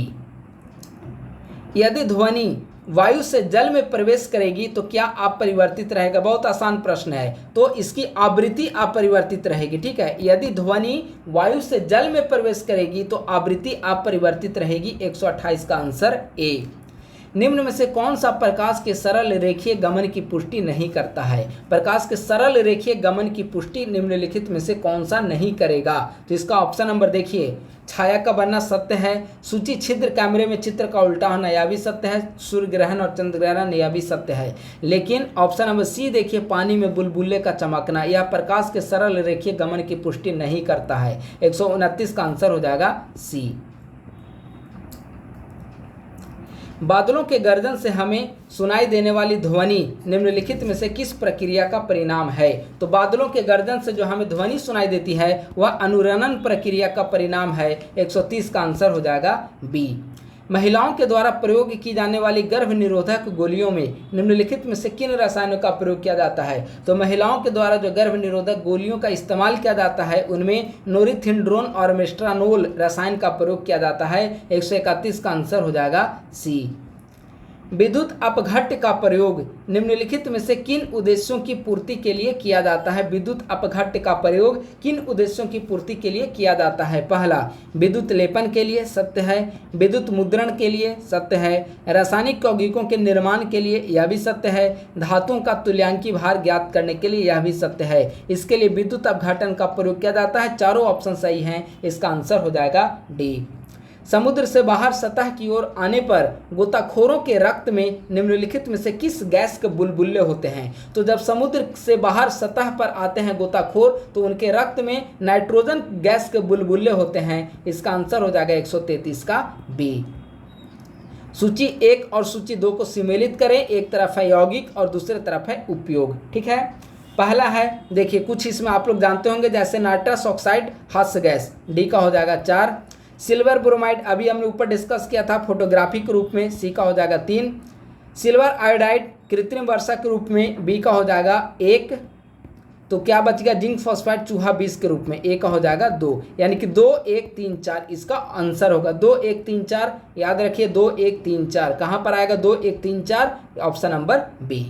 यदि ध्वनि वायु से जल में प्रवेश करेगी तो क्या अपरिवर्तित रहेगा? बहुत आसान प्रश्न है, तो इसकी आवृत्ति अपरिवर्तित रहेगी, ठीक है। यदि ध्वनि वायु से जल में प्रवेश करेगी तो आवृत्ति अपरिवर्तित रहेगी। 128 का आंसर ए। निम्न में से कौन सा प्रकाश के सरल रेखीय गमन की पुष्टि नहीं करता है? प्रकाश के सरल रेखीय गमन की पुष्टि निम्नलिखित में से कौन सा नहीं करेगा? तो इसका ऑप्शन नंबर देखिए, छाया का बनना सत्य है, सूची छिद्र कैमरे में चित्र का उल्टा होना यह भी सत्य है, सूर्य ग्रहण और चंद्र ग्रहण यह भी सत्य है। लेकिन ऑप्शन नंबर सी देखिए, पानी में बुलबुले का चमकना, यह प्रकाश के सरल रेखीय गमन की पुष्टि नहीं करता है। 129 का आंसर हो जाएगा सी। बादलों के गर्जन से हमें सुनाई देने वाली ध्वनि निम्नलिखित में से किस प्रक्रिया का परिणाम है? तो बादलों के गर्जन से जो हमें ध्वनि सुनाई देती है वह अनुरणन प्रक्रिया का परिणाम है। 130 का आंसर हो जाएगा बी। महिलाओं के द्वारा प्रयोग की जाने वाली गर्भ निरोधक गोलियों में निम्नलिखित में से किन रसायनों का प्रयोग किया जाता है? तो महिलाओं के द्वारा जो गर्भ निरोधक गोलियों का इस्तेमाल किया जाता है उनमें नोरिथिंड्रोन और मेस्ट्रानोल रसायन का प्रयोग किया जाता है। 131 का आंसर हो जाएगा सी। विद्युत अपघट्य का प्रयोग निम्नलिखित में से किन उद्देश्यों की पूर्ति के लिए किया जाता है? विद्युत अपघट्य का प्रयोग किन उद्देश्यों की पूर्ति के लिए किया जाता है? पहला, विद्युत लेपन के लिए, सत्य है। विद्युत मुद्रण के लिए, सत्य है। रासायनिक यौगिकों के निर्माण के लिए, यह भी सत्य है। धातुओं का तुल्यांकी भार ज्ञात करने के लिए, यह भी सत्य है। इसके लिए विद्युत अपघटन का प्रयोग किया जाता है। चारों ऑप्शन सही हैं, इसका आंसर हो जाएगा डी। समुद्र से बाहर सतह की ओर आने पर गोताखोरों के रक्त में निम्नलिखित में से किस गैस के बुलबुले होते हैं? तो जब समुद्र से बाहर सतह पर आते हैं गोताखोर तो उनके रक्त में नाइट्रोजन गैस के बुलबुले होते हैं। इसका आंसर हो जाएगा 133 का बी। सूची 1 और सूची 2 को सम्मिलित करें, एक तरफ है यौगिक और दूसरी तरफ है उपयोग, ठीक है। पहला है, देखिए कुछ इसमें आप लोग जानते होंगे, जैसे नाइट्रस ऑक्साइड हास्य गैस, डी का हो जाएगा 4। सिल्वर ब्रोमाइड अभी हमने ऊपर डिस्कस किया था फोटोग्राफी के रूप में, सी का हो जाएगा 3। सिल्वर आयोडाइड कृत्रिम वर्षा के रूप में, बी का हो जाएगा 1। तो क्या बचेगा, जिंक फॉस्फाइड चूहा 20 के रूप में, ए का हो जाएगा 2, यानी कि 2 1 3 4 इसका आंसर होगा। 2 1 3 4 याद रखिए, 2 1 3 4 कहाँ पर आएगा? 2 1 3 4 ऑप्शन नंबर बी।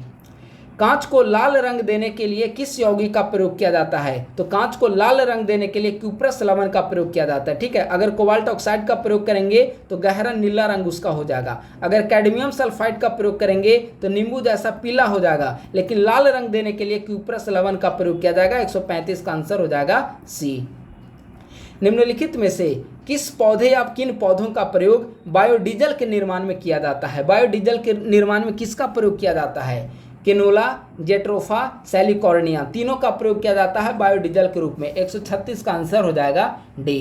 कांच को लाल रंग देने के लिए किस यौगिक का प्रयोग किया जाता है? तो कांच को लाल रंग देने के लिए क्यूप्रस लवण का प्रयोग किया जाता है, ठीक है। अगर कोबाल्ट ऑक्साइड का प्रयोग करेंगे तो गहरा नीला रंग उसका हो जाएगा। अगर कैडमियम सल्फाइड का प्रयोग करेंगे तो नींबू जैसा पीला हो जाएगा। लेकिन लाल रंग देने के लिए क्यूप्रस लवण का प्रयोग किया जाएगा। 135 का आंसर हो जाएगा सी। निम्नलिखित में से किस पौधे या किन पौधों का प्रयोग बायोडीजल के निर्माण में किया जाता है? बायोडीजल के निर्माण में किसका प्रयोग किया जाता है? केनोला, जेट्रोफा, सैलिकॉर्निया, तीनों का प्रयोग किया जाता है बायोडीजल के रूप में। 136 का आंसर हो जाएगा डी।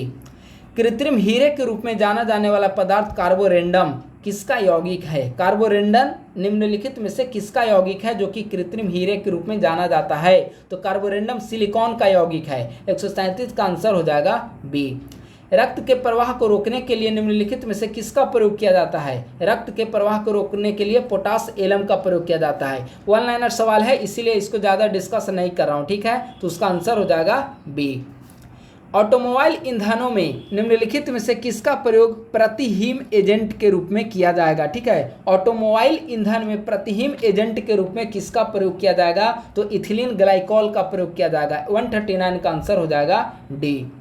कृत्रिम हीरे के रूप में जाना जाने वाला पदार्थ कार्बोरेंडम किसका यौगिक है? कार्बोरेंडम निम्नलिखित में से किसका यौगिक है जो कि कृत्रिम हीरे के रूप में जाना जाता है? तो कार्बोरेंडम सिलिकॉन का यौगिक है। 137 का आंसर हो जाएगा बी। रक्त के प्रवाह को रोकने के लिए निम्नलिखित में से किसका प्रयोग किया जाता है? रक्त के प्रवाह को रोकने के लिए पोटास एलम का प्रयोग किया जाता है। 1 लाइनर सवाल है, इसीलिए इसको ज़्यादा डिस्कस नहीं कर रहा हूँ, ठीक है। तो उसका आंसर हो जाएगा बी। ऑटोमोबाइल ईंधनों में निम्नलिखित में से किसका प्रयोग प्रतिहीम एजेंट के रूप में किया जाएगा? ठीक है, ऑटोमोबाइल ईंधन में प्रतिहीम एजेंट के रूप में किसका प्रयोग किया जाएगा? तो इथिलीन ग्लाइकॉल का प्रयोग किया जाएगा। 139 का आंसर हो जाएगा डी।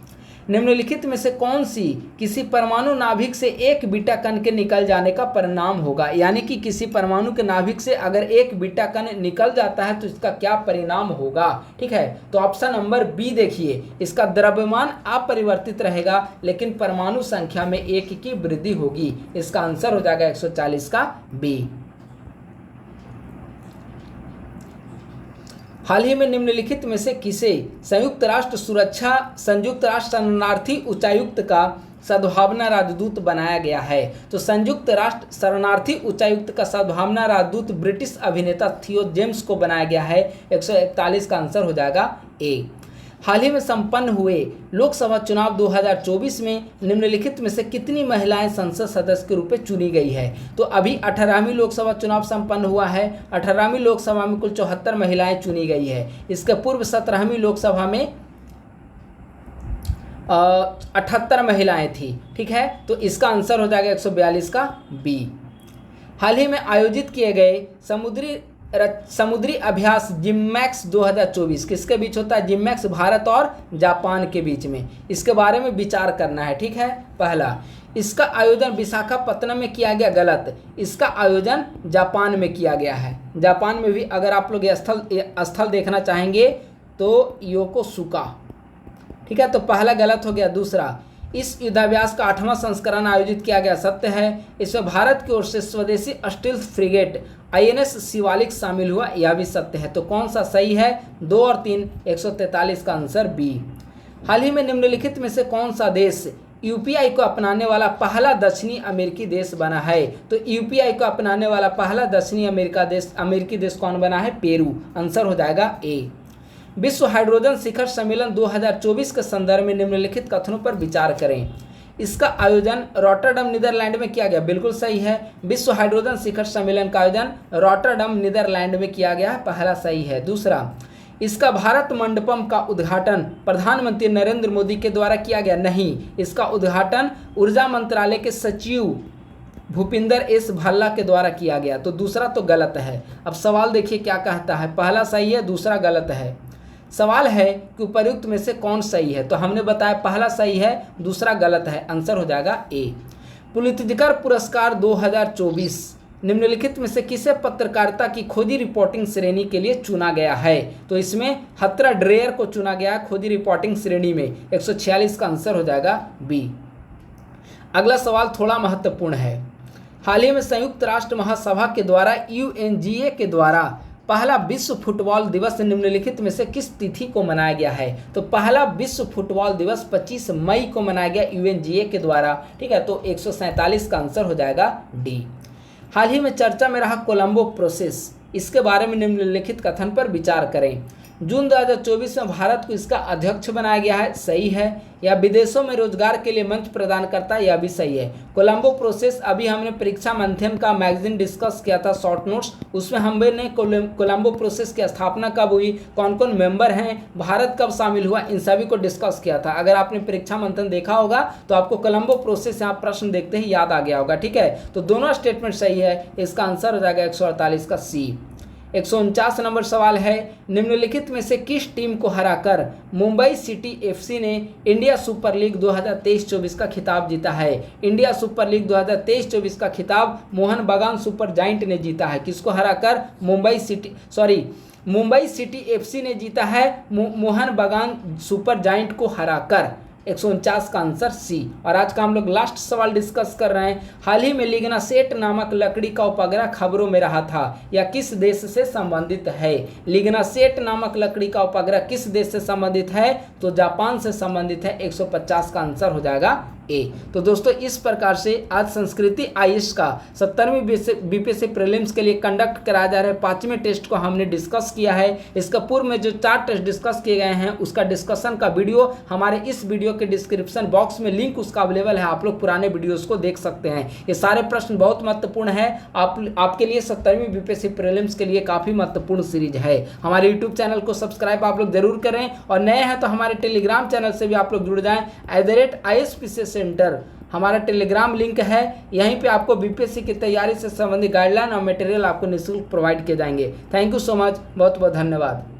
निम्नलिखित में से कौन सी किसी परमाणु नाभिक से एक बीटा कण के निकल जाने का परिणाम होगा? यानी कि किसी परमाणु के नाभिक से अगर एक बीटा कण निकल जाता है तो इसका क्या परिणाम होगा? ठीक है, तो ऑप्शन नंबर बी देखिए, इसका द्रव्यमान अपरिवर्तित रहेगा लेकिन परमाणु संख्या में 1 की वृद्धि होगी। इसका आंसर हो जाएगा 140 का बी। हाल ही में निम्नलिखित में से किसे संयुक्त राष्ट्र शरणार्थी उच्चायुक्त का सद्भावना राजदूत बनाया गया है? तो संयुक्त राष्ट्र शरणार्थी उच्चायुक्त का सद्भावना राजदूत ब्रिटिश अभिनेता थियो जेम्स को बनाया गया है। 141 का आंसर हो जाएगा ए। हाल ही में संपन्न हुए लोकसभा चुनाव 2024 में निम्नलिखित में से कितनी महिलाएं संसद सदस्य के रूप में चुनी गई है? तो अभी 18वीं लोकसभा चुनाव संपन्न हुआ है। 18वीं लोकसभा में कुल 74 महिलाएं चुनी गई है। इसके पूर्व 17वीं लोकसभा में 78 महिलाएं थी। ठीक है, तो इसका आंसर हो जाएगा 142 का बी। हाल ही में आयोजित किए गए समुद्री अभ्यास जिमैक्स 2024 किसके बीच होता है? जिमैक्स भारत और जापान के बीच में। इसके बारे में विचार करना है। ठीक है, पहला, इसका आयोजन विशाखापत्तनम में किया गया, गलत। इसका आयोजन जापान में किया गया है। जापान में भी अगर आप लोग ये स्थल देखना चाहेंगे तो योकोसुका। ठीक है, तो पहला गलत हो गया। दूसरा, इस युद्धाभ्यास का 8वां संस्करण आयोजित किया गया, सत्य है। इसमें भारत की ओर से स्वदेशी स्टील्थ फ्रिगेट INS शिवालिक शामिल हुआ, यह भी सत्य है। तो कौन सा सही है? 2 और 3, 143 का आंसर बी। हाल ही में निम्नलिखित में से कौन सा देश UPI को अपनाने वाला पहला दक्षिणी अमेरिकी देश बना है? तो UPI को अपनाने वाला पहला दक्षिणी अमेरिकी देश कौन बना है? पेरू। आंसर हो जाएगा ए। विश्व हाइड्रोजन शिखर सम्मेलन 2024 के संदर्भ में निम्नलिखित कथनों पर विचार करें। इसका आयोजन रॉटरडम नीदरलैंड में किया गया, बिल्कुल सही है। विश्व हाइड्रोजन शिखर सम्मेलन का आयोजन रॉटरडम नीदरलैंड में किया गया है, पहला सही है। दूसरा, इसका भारत मंडपम का उद्घाटन प्रधानमंत्री नरेंद्र मोदी के द्वारा किया गया, नहीं। इसका उद्घाटन ऊर्जा मंत्रालय के सचिव भूपिंदर एस भल्ला के द्वारा किया गया। तो दूसरा तो गलत है। अब सवाल देखिए क्या कहता है, पहला सही है, दूसरा गलत है। सवाल है कि उपर्युक्त में से कौन सही है? तो हमने बताया पहला सही है, दूसरा गलत है। आंसर हो जाएगा ए। पुलित्जर पुरस्कार 2024 निम्नलिखित में से किसे पत्रकारिता की खोजी रिपोर्टिंग श्रेणी के लिए चुना गया है? तो इसमें हत्रा ड्रेयर को चुना गया है खोजी रिपोर्टिंग श्रेणी में। 146 का आंसर हो जाएगा बी। अगला सवाल थोड़ा महत्वपूर्ण है। हाल ही में संयुक्त राष्ट्र महासभा के द्वारा UNGA के द्वारा पहला विश्व फुटबॉल दिवस निम्नलिखित में से किस तिथि को मनाया गया है? तो पहला विश्व फुटबॉल दिवस 25 मई को मनाया गया UNGA के द्वारा। ठीक है, तो 147 का आंसर हो जाएगा डी। हाल ही में चर्चा में रहा कोलंबो प्रोसेस, इसके बारे में निम्नलिखित कथन पर विचार करें। जून 2024 में भारत को इसका अध्यक्ष बनाया गया है, सही है। या विदेशों में रोजगार के लिए मंच प्रदान करता है, यह भी सही है। कोलंबो प्रोसेस अभी हमने परीक्षा मंथन का मैगजीन डिस्कस किया था, शॉर्ट नोट्स, उसमें हमने कोलंबो प्रोसेस की स्थापना कब हुई, कौन कौन मेंबर हैं, भारत कब शामिल हुआ, इन सभी को डिस्कस किया था। अगर आपने परीक्षा मंथन देखा होगा तो आपको कोलंबो प्रोसेस यहाँ प्रश्न देखते ही याद आ गया होगा। ठीक है, तो दोनों स्टेटमेंट सही है। इसका आंसर हो जाएगा 148 का सी। 149 नंबर सवाल है, निम्नलिखित में से किस टीम को हराकर मुंबई सिटी FC ने इंडिया सुपर लीग 2023-24 का खिताब जीता है? इंडिया सुपर लीग 2023-24 का खिताब मोहन बागान सुपर जायंट ने जीता है। किसको हराकर? मुंबई सिटी FC ने जीता है मोहन बागान सुपर जायंट को हराकर। 149 का आंसर सी। और आज का हम लोग लास्ट सवाल डिस्कस कर रहे हैं। हाल ही में लिग्नासेट नामक लकड़ी का उपग्रह खबरों में रहा था, यह किस देश से संबंधित है? लिग्नासेट नामक लकड़ी का उपग्रह किस देश से संबंधित है? तो जापान से संबंधित है। 150 का आंसर हो जाएगा ए। तो दोस्तों इस प्रकार से आज संस्कृति आईएएस का 70वीं बीपीएससी प्रीलिम्स के लिए कंडक्ट कराया जा रहा है 5वें टेस्ट को हमने डिस्कस किया है। इसका पूर्व में जो 4 टेस्ट डिस्कस किए गए हैं उसका डिस्कशन का वीडियो हमारे इस वीडियो के डिस्क्रिप्शन बॉक्स में लिंक उसका अवेलेबल है, आप लोग पुराने वीडियोस को देख सकते हैं। ये सारे प्रश्न बहुत महत्वपूर्ण है आपके लिए 70वीं बीपीएससी प्रीलिम्स के लिए काफी महत्वपूर्ण सीरीज है। हमारे यूट्यूब चैनल को सब्सक्राइब आप लोग जरूर करें और नए हैं तो हमारे टेलीग्राम चैनल से भी आप लोग जुड़ जाएं @ISPCS सेंटर हमारा टेलीग्राम लिंक है। यहीं पे आपको बीपीएससी की तैयारी से संबंधित गाइडलाइन और मटेरियल आपको निःशुल्क प्रोवाइड किए जाएंगे। थैंक यू सो मच, बहुत बहुत धन्यवाद।